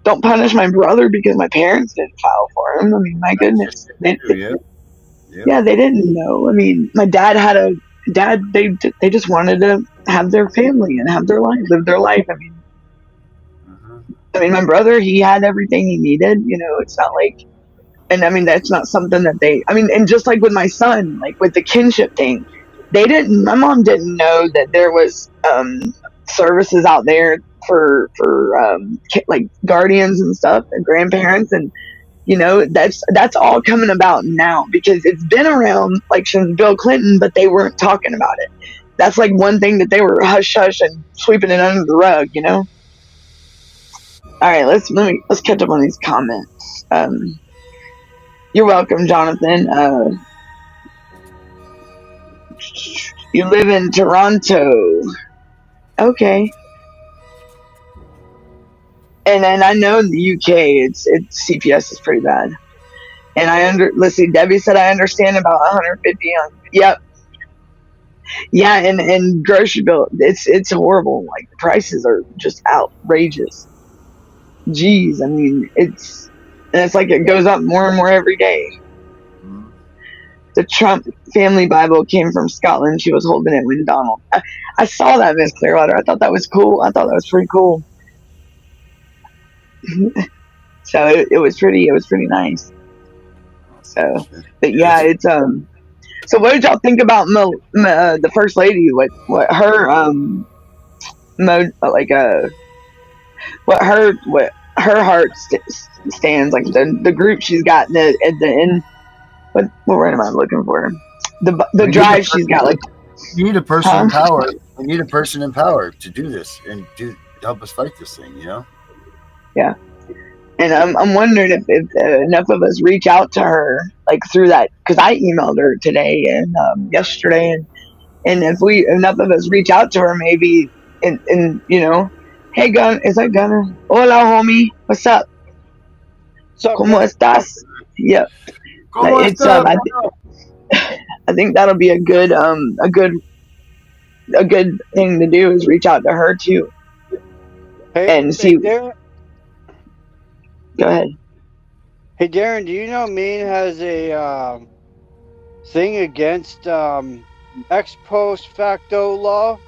don't punish my brother because my parents didn't file for him. I mean, my goodness. They didn't know. I mean, my dad had a dad. They just wanted to have their family and have their life, live their life. I mean, my brother, he had everything he needed. You know, it's not like, and I mean, that's not something that and just like with my son, like with the kinship thing, my mom didn't know that there was services out there for like guardians and stuff and grandparents, and you know that's all coming about now because it's been around like since Bill Clinton, but they weren't talking about it. That's like one thing that they were hush hush and sweeping it under the rug, you know. All right, let's catch up on these comments. You're welcome, Jonathan. You live in Toronto. Okay. And then I know in the UK, it's CPS is pretty bad. And let's see, Debbie said I understand about 150 on. Yep. Yeah, and grocery bill, it's horrible. Like the prices are just outrageous. Jeez, I mean, it's like it goes up more and more every day. The Trump family Bible came from Scotland. She was holding it when Donald. I saw that, Miss Clearwater. I thought that was cool. I thought that was pretty cool. So it was pretty nice. So, but yeah, it's So what did y'all think about the first lady? What her mode what her heart stands like the group she's got at the end. What word am I looking for? The drive she's got, like, you need a person huh? in power. We need a person in power to do this and help us fight this thing. Yeah. And I'm wondering if enough of us reach out to her, like, through that, because I emailed her today and yesterday, and if enough of us reach out to her, maybe, and hey Gun, is that Gunner? Hola homie, what's up? What's up, ¿Cómo Gunner? estás? Yep. Como It's esta? I think that'll be a good thing to do, is reach out to her too and see. Darren, Go ahead. hey, Darren, do you know Maine has a thing against ex post facto law?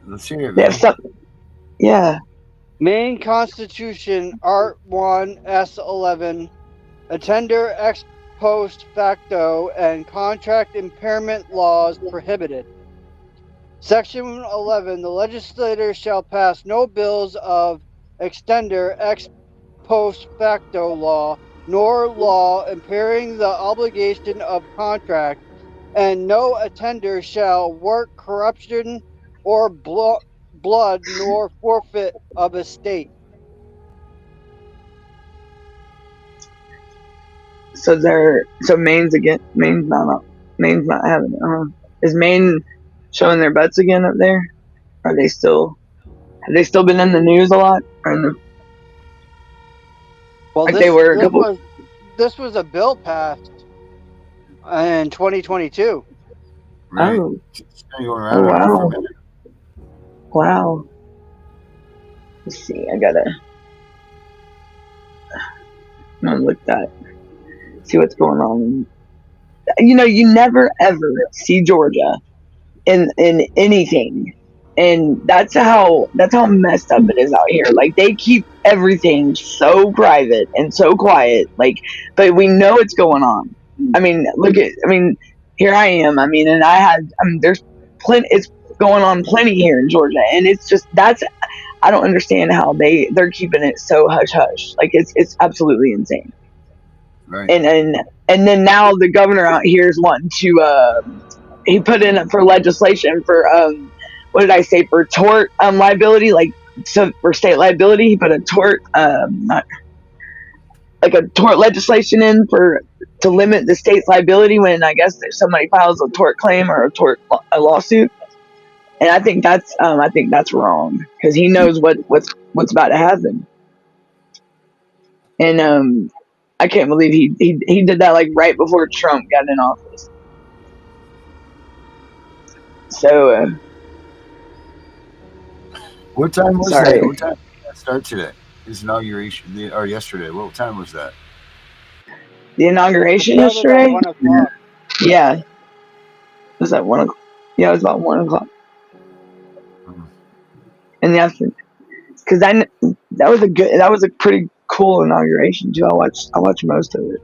Let's hear it, They man. have something. Yeah. Maine Constitution Art 1 S11, attender ex post facto and contract impairment laws prohibited. Section 11, the legislature shall pass no bills of extender ex post facto law, nor law impairing the obligation of contract, and no attender shall work corruption or blood, nor forfeit of estate. So Maine's not having it. Is Maine showing their butts again up there? Are they still? Have they still been in the news a lot? Well, Like they were a couple. this was a bill passed in 2022. Right. Oh. It's going around Oh, for a wow. minute. Wow. Let's see. I'm gonna look that. See what's going on. You never ever see Georgia in anything, and that's how messed up it is out here. Like, they keep everything so private and so quiet, like, but we know it's going on. I mean, here I am. And there's plenty. It's going on plenty here in Georgia, and it's just I don't understand how they're keeping it so hush hush. Like, it's absolutely insane. Right. And then now the governor out here is wanting to he put in for legislation for what did I say, for tort liability, like, so for state liability he put a tort not like a tort legislation in for to limit the state's liability when, I guess, if somebody files a tort claim or a lawsuit. And I think that's wrong, because he knows what's about to happen. And I can't believe he did that, like, right before Trump got in office. So what time was sorry. that? What time did that start today? His inauguration, or yesterday? What time was that? The inauguration yesterday? 1 o'clock. Yeah. Was that 1 o'clock? Yeah, it was about 1 o'clock. In the afternoon. Because that was a pretty cool inauguration too. I watched most of it.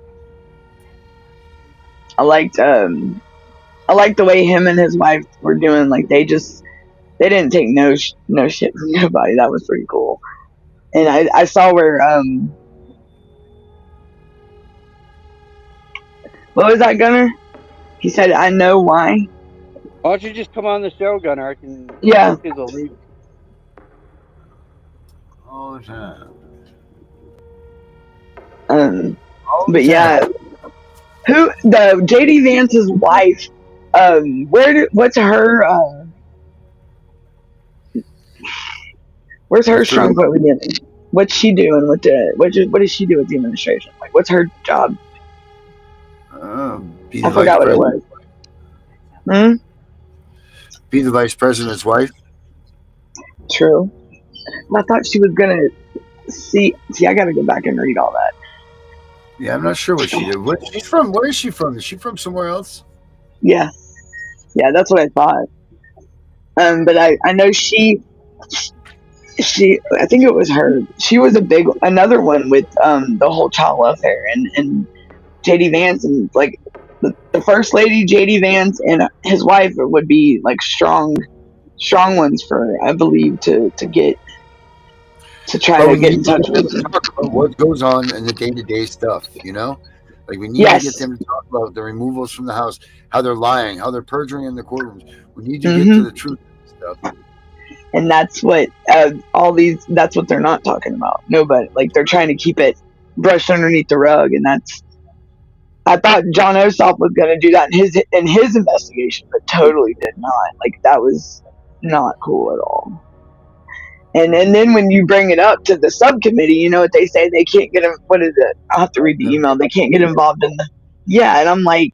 I liked the way him and his wife were doing. Like, they didn't take no shit from nobody. That was pretty cool. And I saw where what was that, Gunner? He said, "I know why." Why don't you just come on the show, Gunner? I can Yeah. give you the link. All the time. But yeah, the JD Vance's wife? What's her? Where's her strong point with the what's she doing with the what does she do with the administration? Like, what's her job? Be I the vice forgot what it president. was. Be the vice president's wife. True. I thought she was gonna see. I gotta go back and read all that. Yeah, I'm not sure what she did. She's from? Where is she from? Is she from somewhere else? Yeah, that's what I thought. But I know she. I think it was her. She was another one with the whole child welfare and JD Vance, and like the first lady, JD Vance, and his wife would be like strong ones for, I believe, to try But to we get need in touch with. to talk about what goes on in the day-to-day stuff. Like we need to get Yes. them to talk about the removals from the house, how they're lying, how they're perjuring in the courtrooms. We need to get to the truth of stuff. And that's what that's what they're not talking about. Nobody, like, they're trying to keep it brushed underneath the rug, and I thought John Ossoff was going to do that in his investigation, but totally did not. Like, that was not cool at all. And then when you bring it up to the subcommittee, you know what they say? They can't get, what is it? I'll have to read the email. They can't get involved in yeah. And I'm like,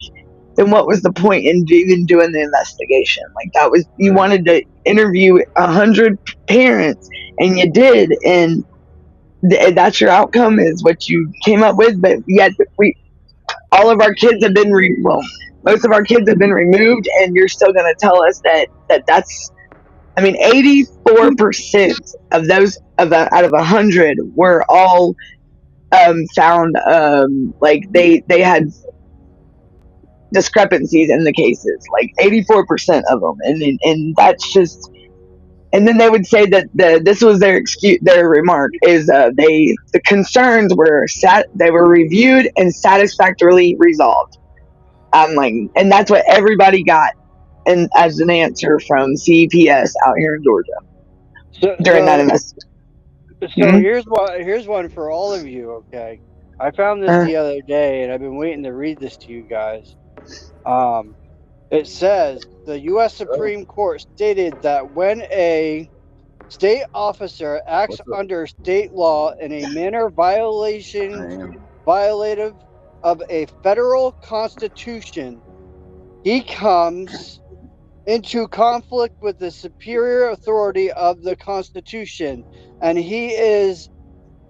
then what was the point in even doing the investigation? Like, that was, you wanted to interview 100 parents, and you did, and that's your outcome, is what you came up with. But yet all of our kids have been most of our kids have been removed, and you're still going to tell us that's, I mean, 84% of those out of 100 were all found, like they had discrepancies in the cases, like 84% of them, and that's just. And then they would say that this was their excuse. Their remark is the concerns were they were reviewed and satisfactorily resolved. I'm like, and that's what everybody got, and as an answer from CPS out here in Georgia during that investigation. So here's one for all of you. Okay, I found this the other day, and I've been waiting to read this to you guys. It says the U.S. Supreme Court stated that when a state officer acts under state law in a manner violative of a federal constitution, he comes into conflict with the superior authority of the Constitution, and he is,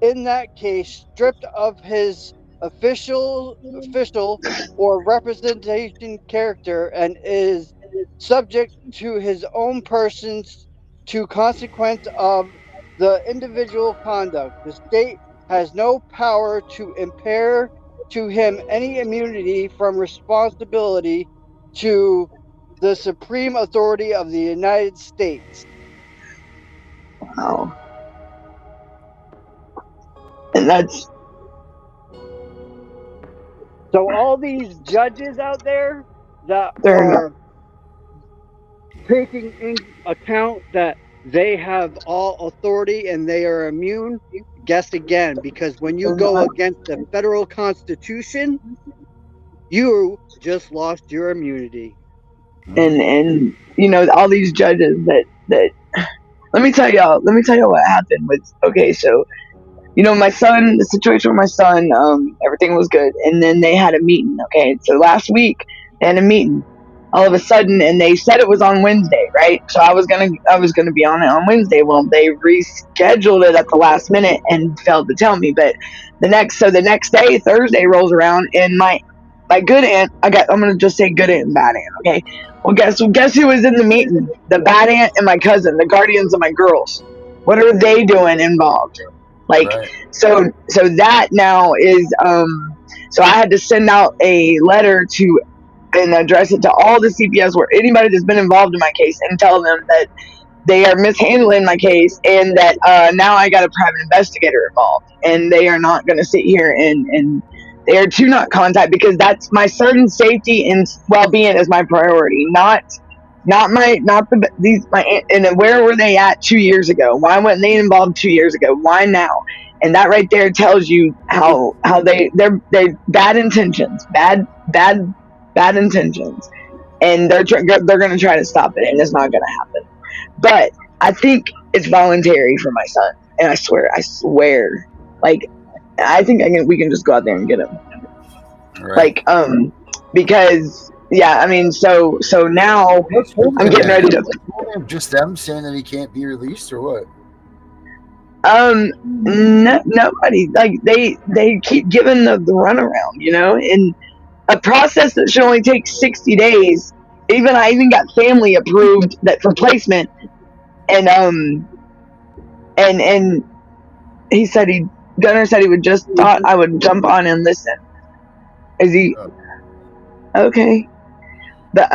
in that case, stripped of his official or representation character, and is subject to his own persons to consequence of the individual conduct. The state has no power to impair to him any immunity from responsibility to the supreme authority of the United States. Wow. And that's so all these judges out there that are taking in account that they have all authority and they are immune, guess again, because when you go against the federal constitution, you just lost your immunity. And you know, all these judges that let me tell y'all what happened with, okay, so, you know, the situation with my son, everything was good, and then they had a meeting. Okay, so last week they had a meeting all of a sudden, and they said it was on Wednesday, right? So I was gonna be on it on Wednesday. Well, they rescheduled it at the last minute and failed to tell me. But the next day, Thursday rolls around, and my good aunt, I'm gonna just say good aunt and bad aunt. Okay, well, guess who was in the meeting? The bad aunt and my cousin, the guardians of my girls. What are they doing involved? Like, so that now is, so I had to send out a letter and address it to all the CPS, where anybody that's been involved in my case, and tell them that they are mishandling my case, and that now I got a private investigator involved, and they are not going to sit here and they are to not contact, because that's my son's safety and well-being is my priority, not and where were they at 2 years ago? Why weren't they involved 2 years ago? Why now? And that right there tells you how they're bad intentions, intentions, and they're going to try to stop it, and it's not going to happen. But I think it's voluntary for my son, and I swear, like I think we can just go out there and get him. Right. Like because yeah, I mean, so now What's holding I'm him getting then? ready to. Just them saying that he can't be released, or what? Nobody, like they keep giving the runaround, you know, and a process that should only take 60 days. I even got family approved that for placement, and and he said Gunner said he would just thought I would jump on and listen. Is he okay? But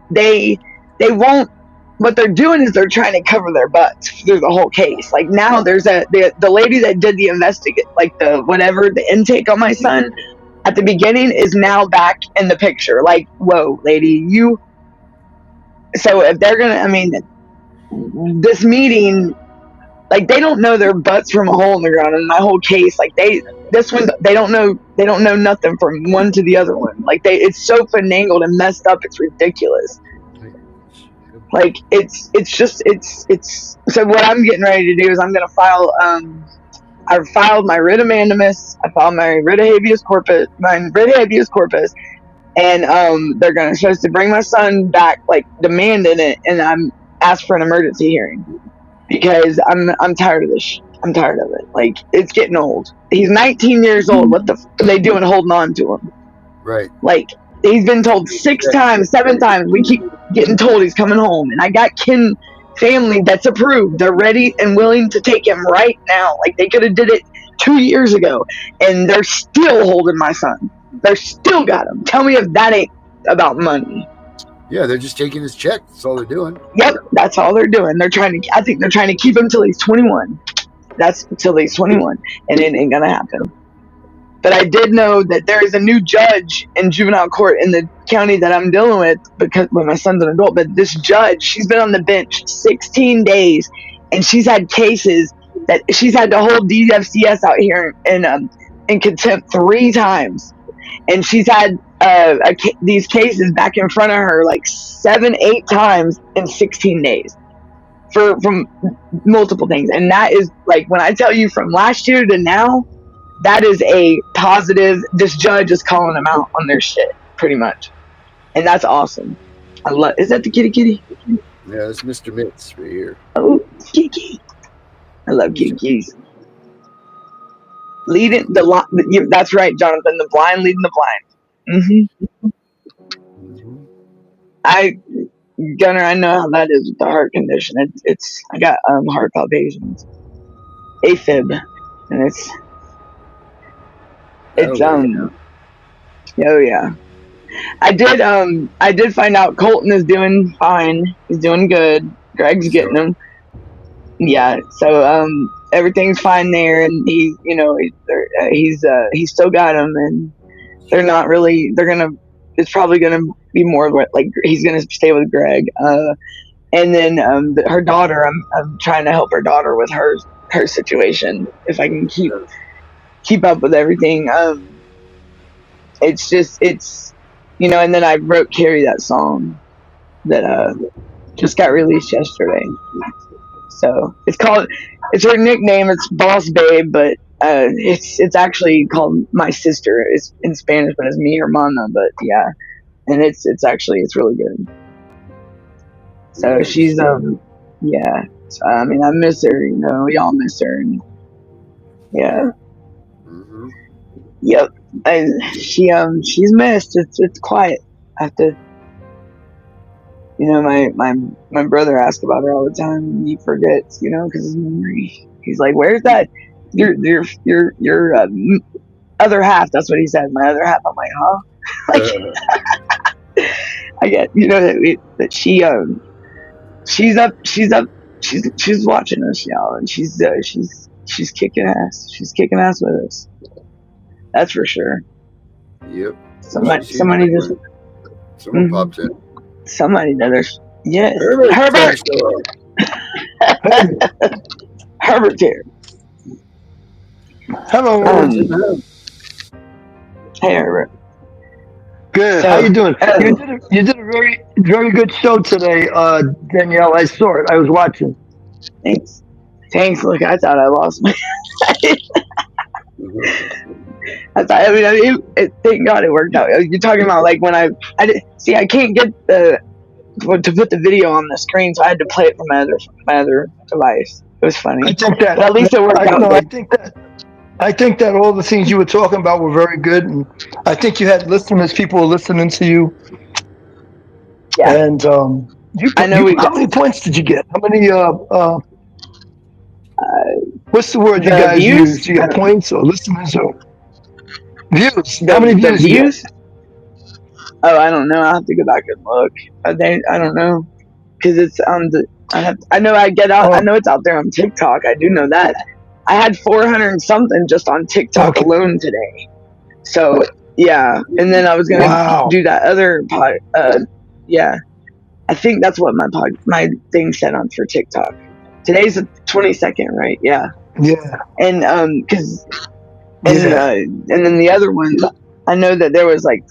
they won't. What they're doing is they're trying to cover their butts through the whole case. Like now, there's the lady that did the like the intake on my son at the beginning is now back in the picture. Like, whoa, lady, you. So if they're gonna, I mean, this meeting, like they don't know their butts from a hole in the ground. In my whole case, like this one, they don't know nothing from one to the other one. Like it's so finagled and messed up, it's ridiculous. Like it's so what I'm getting ready to do is I'm gonna file I filed my writ of mandamus, I filed my writ of habeas corpus, and they're gonna supposed to bring my son back, like demanding it, and I'm asked for an emergency hearing because I'm tired of this. I'm tired of it. Like it's getting old. He's 19 years old. What the are they doing holding on to him? Right. Like he's been told 6 times, 7 times. We keep getting told he's coming home, and I got family that's approved. They're ready and willing to take him right now. Like they could have did it 2 years ago, and they're still holding my son. They're still got him. Tell me if that ain't about money. Yeah, they're just taking his check. That's all they're doing. Yep, that's all they're doing. I think they're trying to keep him till he's 21. That's until he's 21, and it ain't gonna happen. But I did know that there is a new judge in juvenile court in the county that I'm dealing with because when my son's an adult. But this judge, she's been on the bench 16 days, and she's had cases that she's had to hold DFCS out here in contempt 3 times, and she's had these cases back in front of her like 7, 8 times in 16 days from multiple things. And that is like when I tell you from last year to now, that is a positive. This judge is calling them out on their shit, pretty much, and that's awesome. I love. Is that the kitty? Yeah, that's Mr. Mitz right here. Oh, kitty! I love kitties. Leading the that's right, Jonathan. The blind leading the blind. Gunner, I know how that is with the heart condition. It's I got heart palpitations, AFib, and it's oh yeah. I did find out Colton is doing fine. He's doing good. Greg's getting him. Yeah, so everything's fine there, and he's still got him, and they're not really. It's probably gonna be more like he's gonna stay with Greg. And then her daughter, I'm trying to help her daughter with her situation if I can keep up with everything. It's and then I wrote Carrie that song that just got released yesterday. So it's her nickname. It's Boss Babe, but it's actually called My Sister. It's in Spanish, but it's Mi Hermana. But yeah, and it's really good. So she's yeah. So, I mean, I miss her. You know, we all miss her. And, yeah. Yep. And she's missed. It's quiet. I have to. You know, my brother asks about her all the time, and he forgets. You know, because his memory. He's like, "Where's that? Your other half?" That's what he said. My other half. I'm like, huh? Like, I get that she's up. She's watching us, y'all, and she's kicking ass. She's kicking ass with us. That's for sure. Yep. Somebody just. Someone popped in. Somebody does. Yes. Herbert. Herbert's here. Hello. Hey, Herbert. Good. So, how you doing? You did a very good show today, Danielle. I saw it. I was watching. Thanks. Thanks. Look, I thought I lost my. Thank God it worked out. You're talking about like when see, I can't get to put the video on the screen, so I had to play it from my other device. It was funny, I think that. but at least it worked out. I think that all the things you were talking about were very good, and I think you had listeners. People were listening to you. Yeah. And I know how many points did you get? How many? What's the word you guys views? use? Do you get points or listeners or views? How many The views you views? Oh, I don't know. I have to go back and look. I don't know because it's I know I get out. I know it's out there on TikTok. I do know that. I had 400 and something just on TikTok alone today. So yeah, and then I was gonna do that other pod. Yeah, I think that's what my thing said on for TikTok. Today's the 22nd, right? Yeah. Yeah. And because and then the other ones, I know that there was like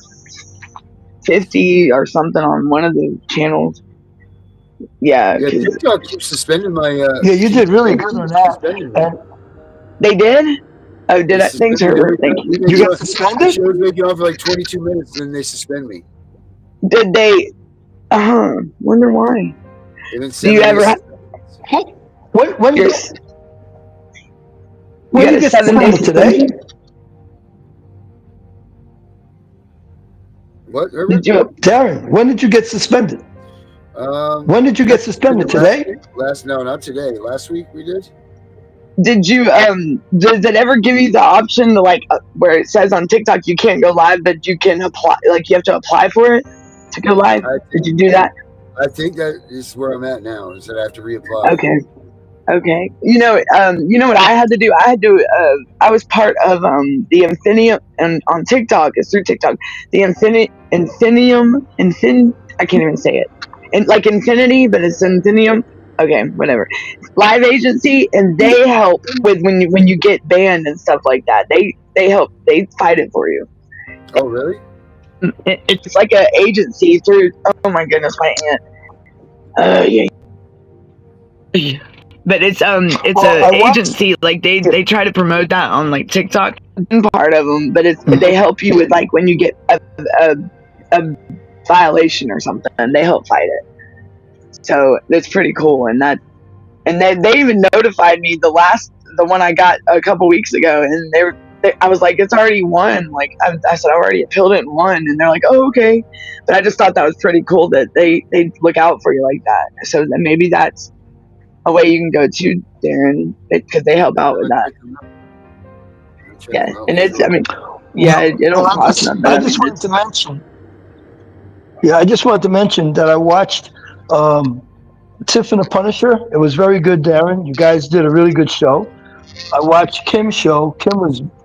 50 or something on one of the channels. Yeah, Yeah, TikTok keeps suspending my. Yeah, you did really good on that. They did? Oh, did I? Thanks, Herbert. Thank you. You got suspended? Shows make it on for like 22 minutes, and then they suspend me. Did they? Wonder why. Do you ever have? When you get 7 days today? What, Herbert? Darren, when did you get suspended? When did you get suspended? Today? No, not today. Last week we did. Did you does it ever give you the option to like where it says on TikTok you can't go live, but you can apply, like you have to apply for it to go live? Did you do that? I think that is where I'm at now, is that I have to reapply. Okay. You know what I had to do? I was part of the Infinium, and on TikTok, it's through TikTok. The Infinium, I can't even say it. And like Infinity, but it's Infinium. Okay, whatever. Live agency, and they help with when you get banned and stuff like that. They help. They fight it for you. Oh, really? It's like an agency through. Oh my goodness, my aunt. Yeah. But it's a agency, like they try to promote that on like TikTok. I'm part of them, but they help you with like when you get a violation or something, they help fight it. So it's pretty cool, and they even notified me the one I got a couple weeks ago, and I was like, it's already won. Like I said, I already appealed it and won, and they're like, oh, okay. But I just thought that was pretty cool that they look out for you like that. So then maybe that's a way you can go to, Darren, because they help out with that. Yeah, and it's, I mean, yeah, it don't cost nothing. I just wanted to mention. Yeah, I just wanted to mention that I watched Tiff and the Punisher. It was very good, Darren. You guys did a really good show. I watched Kim's show.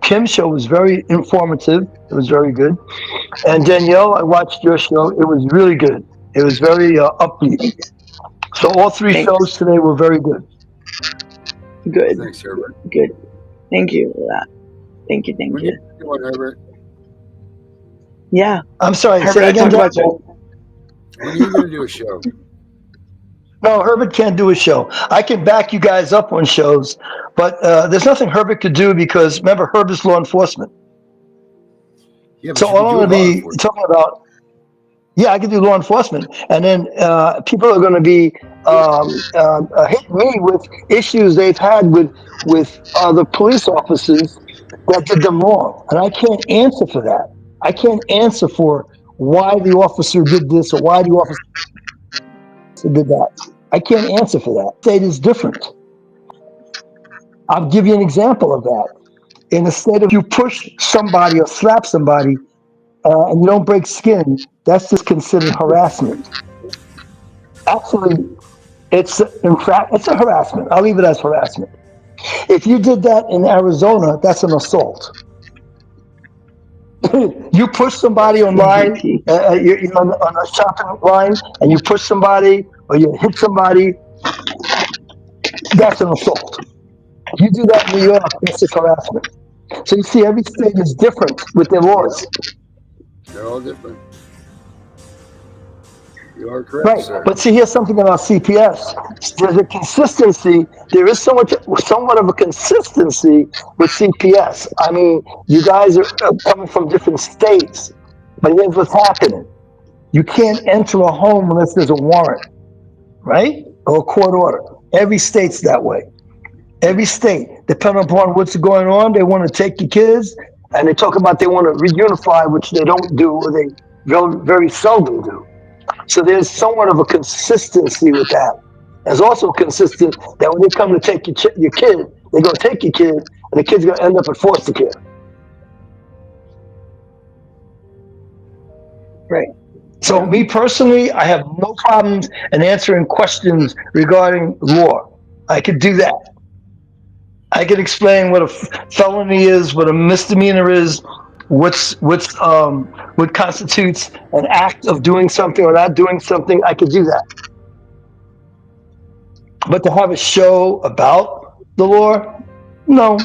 Kim's show was very informative. It was very good. And Danielle, I watched your show. It was really good. It was very upbeat. So all three shows today were very good. Good. Thanks, Herbert. Good. Thank you for that. Thank you. When you doing, Herbert? Yeah. I'm sorry. Herbert, say again, John? When are you going to do a show? No, Herbert can't do a show. I can back you guys up on shows, but there's nothing Herbert could do because remember, Herbert's law enforcement. Yeah, so all I'm going to be talking about, I can do law enforcement, and then people are going to be hitting me with issues they've had with the police officers that did them wrong, and I can't answer for that. I can't answer for why the officer did this or why the officer did that. I can't answer for that. State is different. I'll give you an example of that. In the state of you push somebody or slap somebody and you don't break skin, that's just considered harassment. Actually, it's a harassment. I'll leave it as harassment. If you did that in Arizona, that's an assault. You push somebody online, you're on a shopping line, and you push somebody or you hit somebody, that's an assault. You do that in New York, that's just harassment. So you see, every state is different with their laws. They're all different. You are correct, Right. sir. But see, here's something about CPS. There's a consistency. There is somewhat of a consistency with CPS. I mean, you guys are coming from different states, but here's what's happening. You can't enter a home unless there's a warrant, right? Or a court order. Every state's that way. Every state, depending upon what's going on, they want to take your kids, and they talk about they want to reunify, which they don't do, or they very, very seldom do. So there's somewhat of a consistency with that. There's also consistent that when they come to take your kid, they're going to take your kid, and the kid's going to end up at foster care. Right. So me personally, I have no problems in answering questions regarding law. I could do that. I could explain what a felony is, what a misdemeanor is, what constitutes an act of doing something or not doing something. I could do that. But to have a show about the law, no,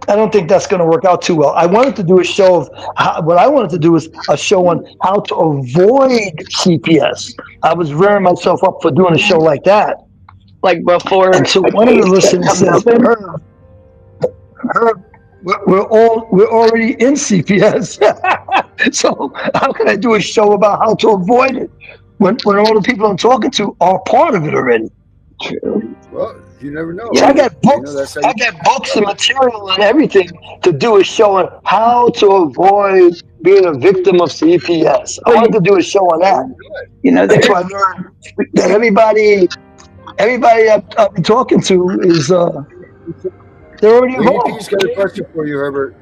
I don't think that's going to work out too well. I wanted to do a show of what I wanted to do is a show on how to avoid CPS. I was rearing myself up for doing a show like that. Like before. And so one of the listeners says, we're already in CPS. So how can I do a show about how to avoid it when all the people I'm talking to are part of it already? True. Well, you never know. So I got books. I got books and material and everything to do a show on how to avoid being a victim of CPS. I wanted to do a show on that. You know, that's why I learned that everybody I'm talking to is they're already involved. ADP's got a question for you, Herbert.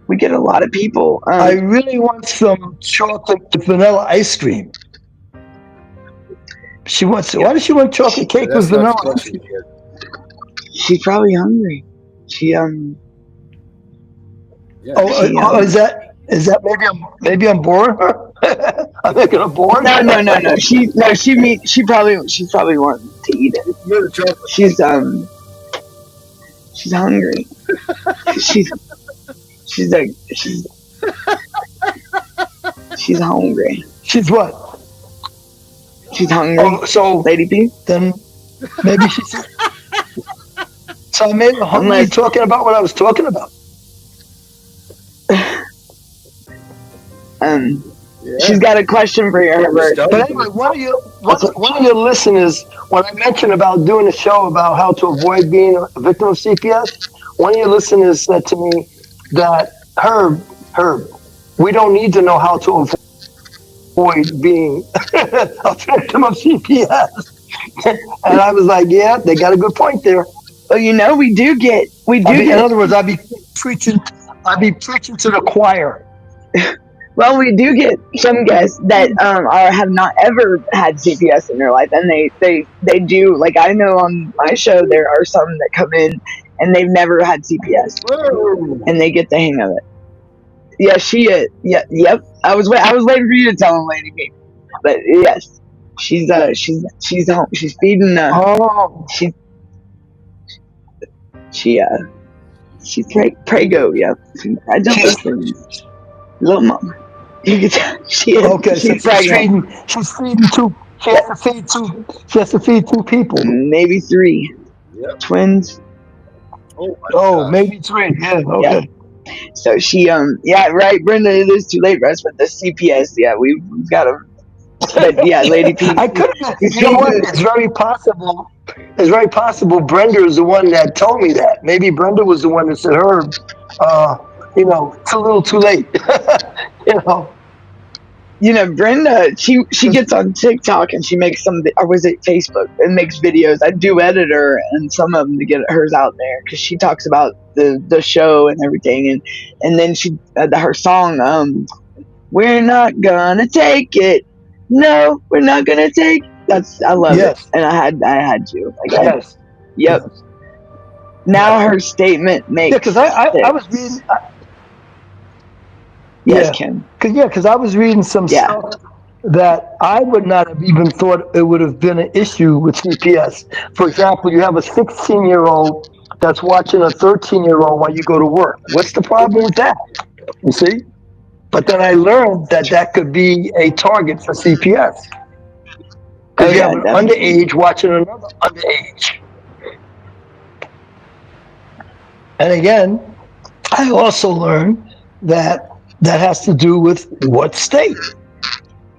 We get a lot of people. I really want some chocolate with vanilla ice cream. She wants. Why does she want chocolate cake with vanilla ice cream? She's probably hungry. She Yeah, is that maybe I'm boring her? I'm making her bored. No. She probably wants to eat it. She's hungry. She's hungry. She's what? She's hungry. Oh, so Lady P. Then maybe she's. So I made her hungry talking about what I was talking about. She's got a question for you, Herbert. But anyway, one of your listeners, when I mentioned about doing a show about how to avoid being a victim of CPS, one of your listeners said to me that Herb, we don't need to know how to avoid being a victim of CPS. And I was like, yeah, they got a good point there. Well, you know, we do get. In other words, I'd be preaching to the choir. Well, we do get some guests that have not ever had CPS in their life, and they do. Like, I know on my show there are some that come in and they've never had CPS, and they get the hang of it. Yeah, yep. I was waiting for you to tell them, Lady B. But yes, she's home. She's feeding. She's prego. Yep. Congratulations, little mama. You can tell she is. Okay, she's feeding two. She has to feed two people. Maybe three. Yep. Twins. Oh, maybe three. Yeah. Okay. Yeah. So she yeah, right, Brenda, it is too late for us with the CPS. Yeah, we've got them. But yeah, Lady P. I could have. You know what? It's very possible. It's very possible Brenda is the one that told me that. Maybe Brenda was the one that said, Herb, it's a little too late. You know, Brenda, she gets on TikTok and she makes or was it Facebook, and makes videos. I do edit her and some of them to get hers out there because she talks about the show and everything, and then she her song, we're not gonna take it. No, we're not gonna take. I love it, and I had to. Yep. Yes. Now her statement makes. Yeah, because I was reading. Yes, Ken. Because I was reading some stuff that I would not have even thought it would have been an issue with CPS. For example, you have a 16-year-old that's watching a 13-year-old while you go to work. What's the problem with that? You see? But then I learned that that could be a target for CPS. Oh Because you yeah, have an definitely. underage watching another underage. And again, I also learned that that has to do with what state.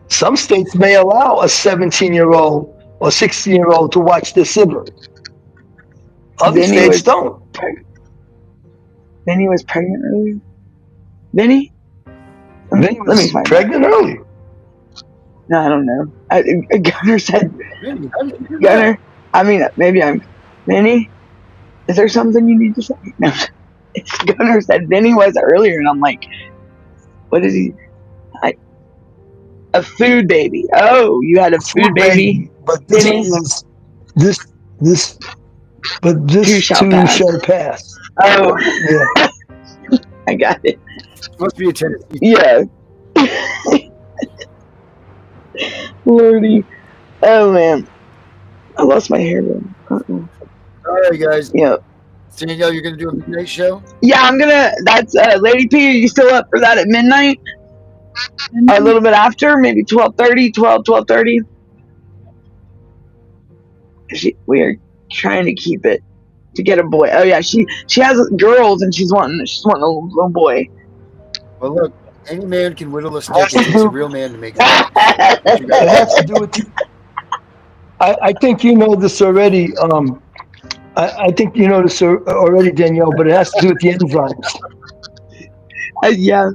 Some states may allow a 17-year-old or 16-year-old to watch their sibling. Other Vinny states was don't. Vinny was pregnant earlier. Vinny? Vinny Let me was find that. pregnant early. No, I don't know. Gunner said, Vinny, how did you do that? Gunner. I mean, maybe I'm. Vinny, is there something you need to say? No. Gunner said Vinny was earlier, and I'm like, what is he? I, a food baby. Oh, you had a food Food baby, baby. But this Vinny? is this but Too this shall too pass. shall pass. Oh, Yeah. I got it. Must be a Tennessee. Yeah. Lordy. Oh, man. I lost my hair, though. All right, guys. Yeah. Danielle, you're gonna do a midnight show. Yeah, I'm gonna. That's Lady P. Are you still up for that at midnight? A little bit after, maybe 12:30, 12:30. We are trying to keep it to get a boy. Oh yeah, she has girls and she's wanting a little boy. Well, look, any man can whittle a It has stick. It to takes a do real man to make it happen. So, what you it got? has to do with I think you know this already. I think you know this already, Danielle, but it has to do with the enzymes. Yeah,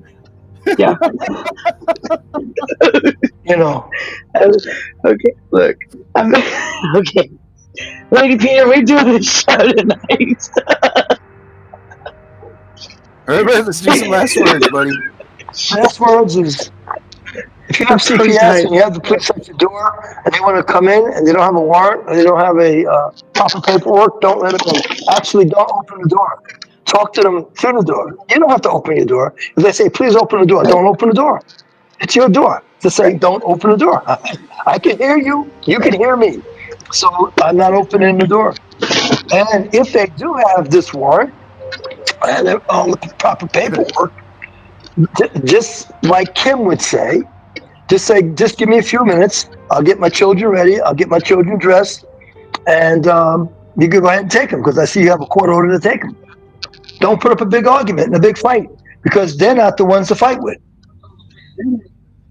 yeah. You know. Okay, look. I'm, okay, Lady P, are we doing this show tonight? Herbert, let's do some last words, buddy. Last words is if you have I'm CPS sorry. and you have the police at your door and they want to come in and they don't have a warrant or they don't have a proper paperwork, don't let them in. Actually, don't open the door. Talk to them through the door. You don't have to open your door. If they say, please open the door, don't open the door. It's your door to say, don't open the door. I can hear you. You can hear me. So I'm not opening the door. And if they do have this warrant and all the proper paperwork, just like Kim would say, just give me a few minutes. I'll get my children ready. I'll get my children dressed, and you can go ahead and take them because I see you have a court order to take them. Don't put up a big argument and a big fight because they're not the ones to fight with.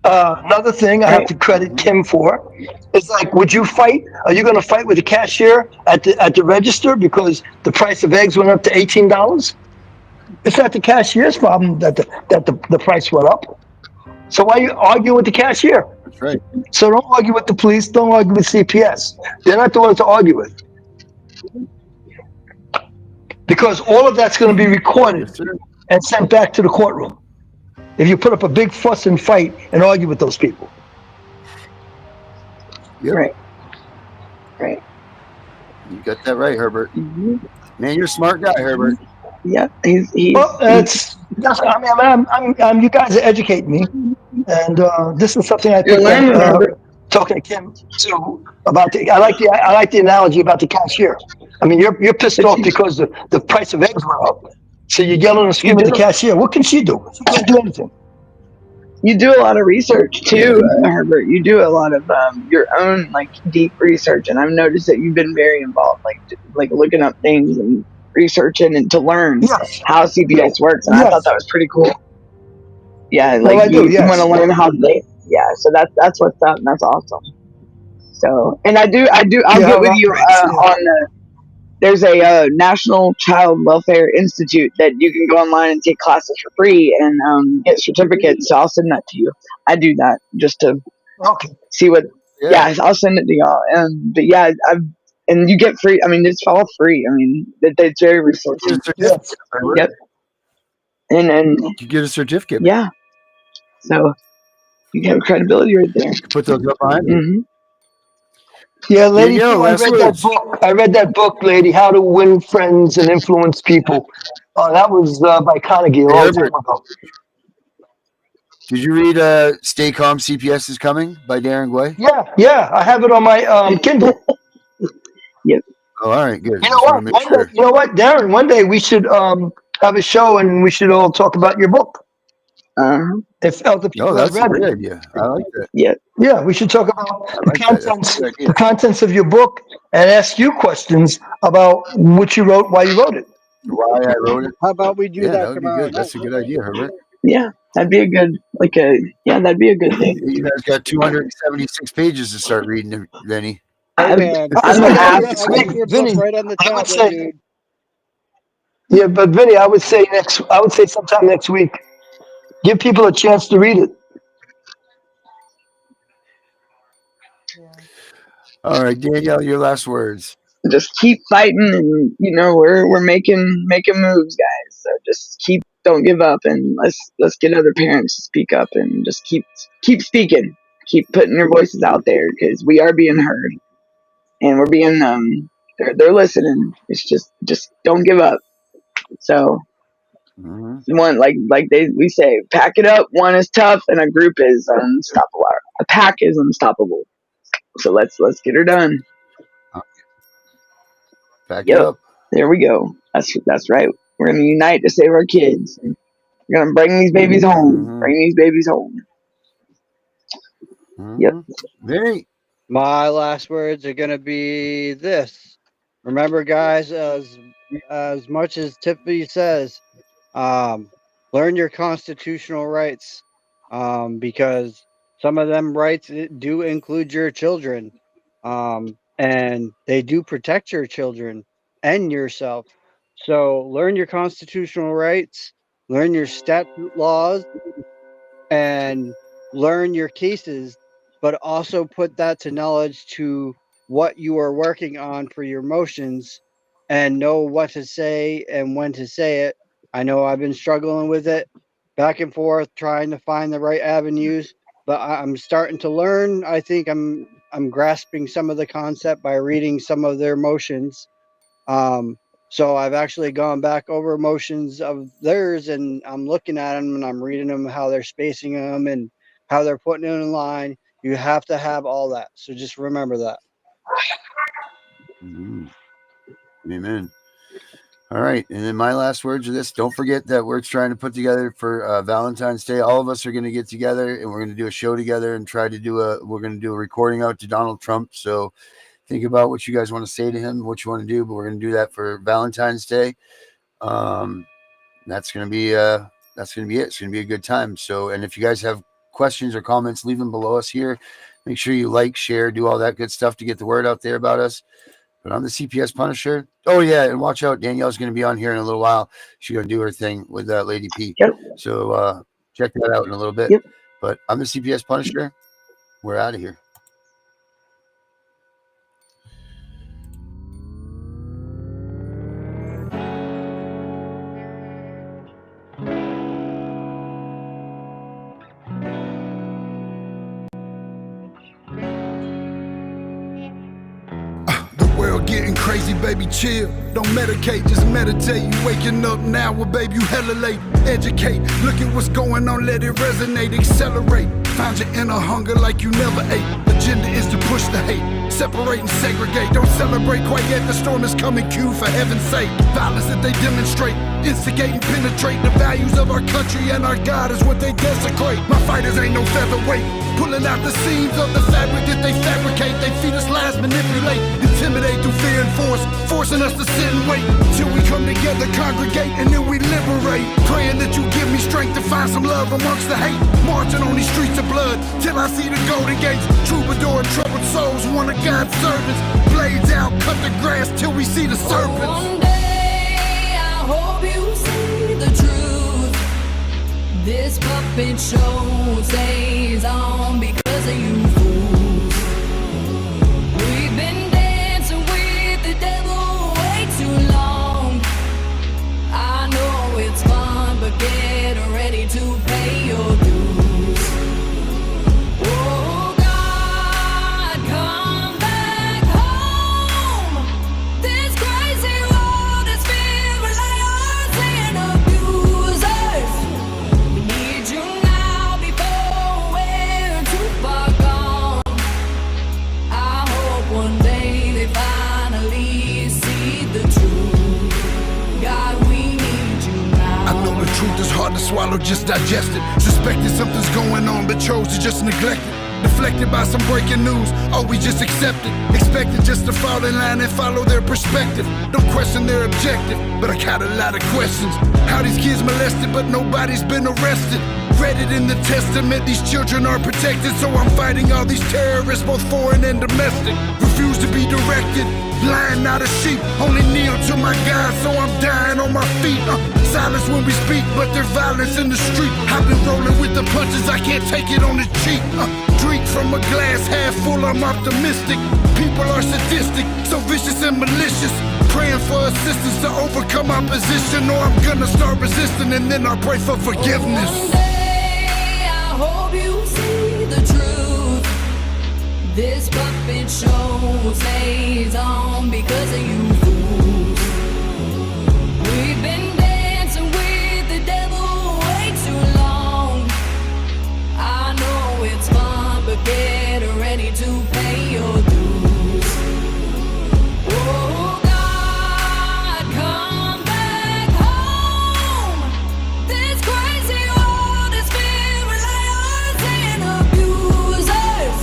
Another thing I have Right. to credit Kim for is like, would you fight? Are you going to fight with the cashier at the register because the price of eggs went up to $18? It's not the cashier's problem that the price went up. So why you argue with the cashier? That's right. So don't argue with the police. Don't argue with CPS. They're not the ones to argue with. Because all of that's going to be recorded Yes, sir. and sent back to the courtroom. If you put up a big fuss and fight and argue with those people. Yep. Right. Right. You got that right, Herbert. Mm-hmm. Man, you're a smart guy, Herbert. Yeah, Well, I'm you guys are educating me, and this is something I You're think learning, Herbert. talking to Kim too about I like the analogy about the cashier. I mean, you're pissed off because the price of eggs went up, so you're yelling and screaming at the cashier. What can she do? She can't do anything. You do a lot of research too, Herbert. You do a lot of your own like deep research, and I've noticed that you've been very involved, like looking up things and researching and to learn Yes. how CPS works. And I thought that was pretty cool. Yeah, like Well, I do. you want Yes. to learn how they. Yeah, so that's what's up, and that's awesome. So, and I'll get with you on. There's a National Child Welfare Institute that you can go online and take classes for free and get certificates. So I'll send that to you. I do that just to see what. Yeah, I'll send it to y'all. But yeah, and you get free. I mean, it's all free. I mean, it's very resourceful. Yes. Yep. And you get a certificate. Yeah. So you have credibility right there. Put those up behind you. Yeah, lady, Danielle, I read that book. I read that book, lady, How to Win Friends and Influence People. That was by Carnegie a long time ago. Did you read "Stay Calm, CPS is Coming" by Darren Guay? Yeah, I have it on my Kindle. Yep. Oh, all right, good. You know what? Darren, one day we should have a show and we should all talk about your book. If other people No, have that's a read great it. idea. I like that. Yeah. Yeah, we should talk about I like that. That's a good the idea. contents of your book and ask you questions about what you wrote, why you wrote it. Why I wrote it. How about we do Yeah, that that would be tomorrow good. night? That's a good idea, Herbert. Yeah. That'd be a good, that'd be a good thing. You guys got 276 pages to start reading, Vinny. Hey I'm, man, I I'm would say half. I got your book Vinny, right on the I would tablet, say, dude. yeah, but Vinny, I would say sometime next week. Give people a chance to read it. All right, Danielle, your last words. Just keep fighting, and we're making moves, guys. So just don't give up, and let's get other parents to speak up, and just keep speaking, keep putting your voices out there, because we are being heard, and we're being they're listening. It's just don't give up. So one, we say, pack it up. One is tough, and a group is unstoppable. A pack is unstoppable. So let's get her done. Pack it up. There we go. That's right. We're gonna unite to save our kids. We're gonna bring these babies home. Bring these babies home. Yep. Vinny. My last words are gonna be this. Remember, guys, as much as Tiffany says, learn your constitutional rights, because some of them rights do include your children, and they do protect your children and yourself. So learn your constitutional rights, learn your statute laws, and learn your cases, but also put that to knowledge to what you are working on for your motions, and know what to say and when to say it. I know I've been struggling with it back and forth, trying to find the right avenues, but I'm starting to learn. I think I'm grasping some of the concept by reading some of their motions. So I've actually gone back over motions of theirs, and I'm looking at them and I'm reading them, how they're spacing them and how they're putting it in line. You have to have all that. So just remember that. Amen. All right. And then my last words are this. Don't forget that we're trying to put together for Valentine's Day. All of us are going to get together and we're going to do a show together and we're going to do a recording out to Donald Trump. So think about what you guys want to say to him, what you want to do, but we're going to do that for Valentine's Day. That's going to be it. It's going to be a good time. So, and if you guys have questions or comments, leave them below us here. Make sure you like, share, do all that good stuff to get the word out there about us. But I'm the CPS Punisher. Oh, yeah, and watch out. Danielle's going to be on here in a little while. She's going to do her thing with Lady P. Yep. So check that out in a little bit. Yep. But I'm the CPS Punisher. We're out of here. Getting crazy, baby, chill. Don't medicate, just meditate. You waking up now, well, baby, you hella late. Educate, look at what's going on, let it resonate, accelerate. Find your inner hunger like you never ate. Agenda is to push the hate, separate and segregate. Don't celebrate quite yet, the storm is coming, Q, for heaven's sake. Violence that they demonstrate, instigate and penetrate. The values of our country and our God is what they desecrate. My fighters ain't no featherweight, pulling out the seams of the fabric that they fabricate. They feed us lies, manipulate, intimidate through fear and force, forcing us to sit and wait till we come together, congregate, and then we liberate. Praying that you give me strength to find some love amongst the hate. Marching on these streets of blood till I see the golden gates. Troubadour and troubled souls, one of God's servants. Blades out, cut the grass till we see the serpents. One day I hope you see the truth. This puppet show stays on because of you fools. We've been dancing with the devil way too long. I know it's fun, but get ready to pay your dues. Oh God, come back home. This crazy world is filled with liars and abusers. We need you now before we're too far gone. to swallow, just digest it. Suspected something's going on, but chose to just neglect it. Deflected by some breaking news, oh, we just accept it. Expected just to fall in line and follow their perspective. Don't question their objective, but I got a lot of questions. How these kids molested, but nobody's been arrested. Read it in the testament, these children are protected. So I'm fighting all these terrorists, both foreign and domestic. Refuse to be directed, lion not a sheep. Only kneel to my God, so I'm dying on my feet. Silence when we speak, but there's violence in the street. I've been rolling with the punches, I can't take it on the cheek. Drink from a glass half full, I'm optimistic. People are sadistic, so vicious and malicious. Praying for assistance to overcome opposition, or I'm gonna start resisting and then I'll pray for forgiveness. One day I hope you see the truth. This puppet show stays on because of you fools. We've been dancing with the devil way too long. I know it's fun, but get ready to pay your dues. Oh God, come back home. This crazy world is filled with liars and abusers.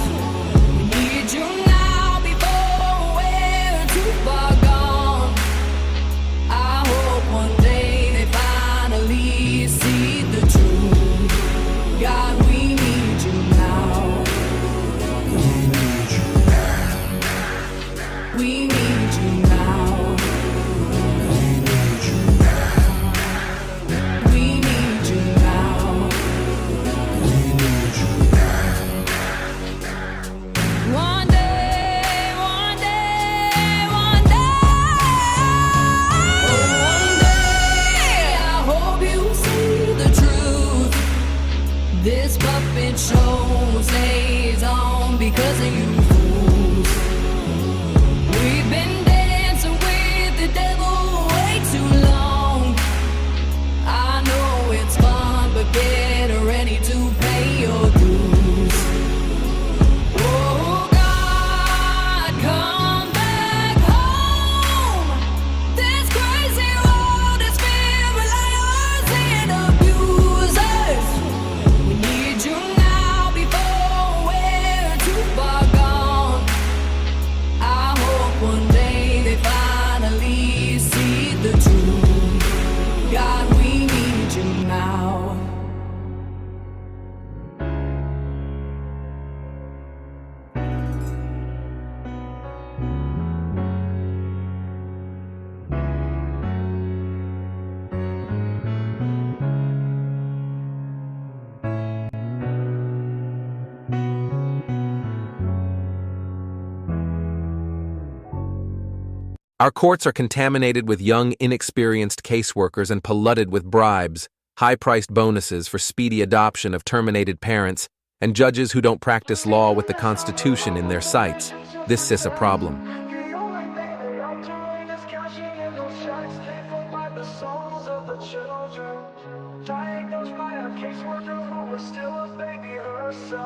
We need you now before we're too far gone. I hope one day they finally see the truth. God, we need you now. We need you now. We need you now. One day, one day, one day, I hope you see the truth. This puppet show stays on because of you fools. We've been dancing with the devil way too long. I know it's fun, but get ready to pay your dues. Oh God, come back home. This crazy world is filled with liars and abusers. We need you now before we're too far gone. I hope one day they finally see the truth. God, we need you now. Our courts are contaminated with young, inexperienced caseworkers and polluted with bribes, high-priced bonuses for speedy adoption of terminated parents, and judges who don't practice law with the Constitution in their sights. This is a problem.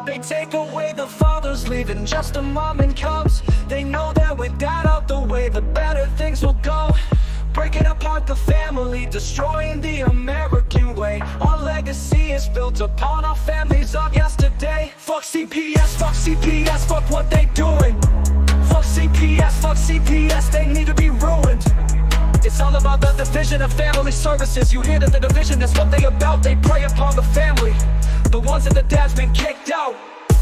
They take away the fathers, leaving just a mom and cubs. They know that with dad out the way, the better things will go. Breaking apart the family, destroying the American way. Our legacy is built upon our families of yesterday. Fuck CPS, fuck what they doing. Fuck CPS, they need to be ruined. It's all about the division of family services. You hear that the division, that's what they about. They prey upon the family, the ones that the dad's been kicked out.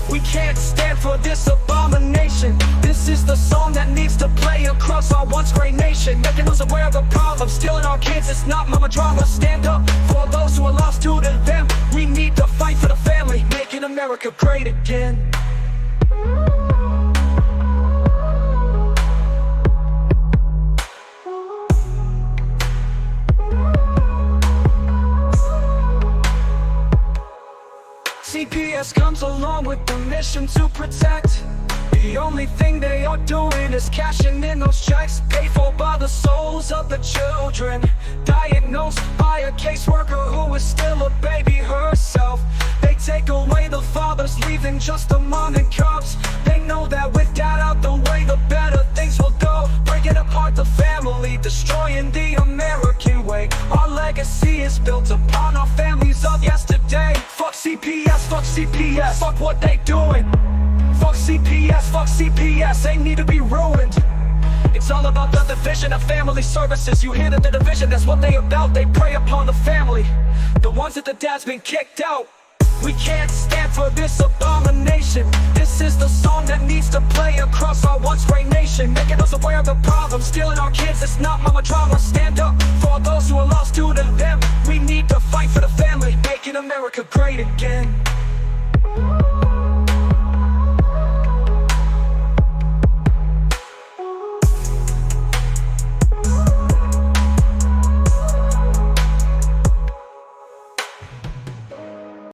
We can't stand for this abomination. This is the song that needs to play across our once great nation, making us aware of the problem. Stealing our kids, it's not mama drama. Stand up for those who are lost to them. We need to fight for the family, making America great again. CPS comes along with the mission to protect. The only thing they are doing is cashing in those checks, paid for by the souls of the children. Diagnosed by a caseworker who is still a baby herself. They take away the fathers, leaving just a mom and cubs. They know that with dad out the way, the better things will go. Breaking apart the family, destroying the American way. Our legacy is built upon our families CPS, fuck what they doing. Fuck CPS, they need to be ruined. It's all about the division of family services. You hear that the division, that's what they about. They prey upon the family, the ones that the dad's been kicked out. We can't stand for this abomination. This is the song that needs to play across our once great nation, making us aware of the problem, stealing our kids. It's not mama drama. Stand up for all those who are lost due to them. We need to fight for the family, making America great again.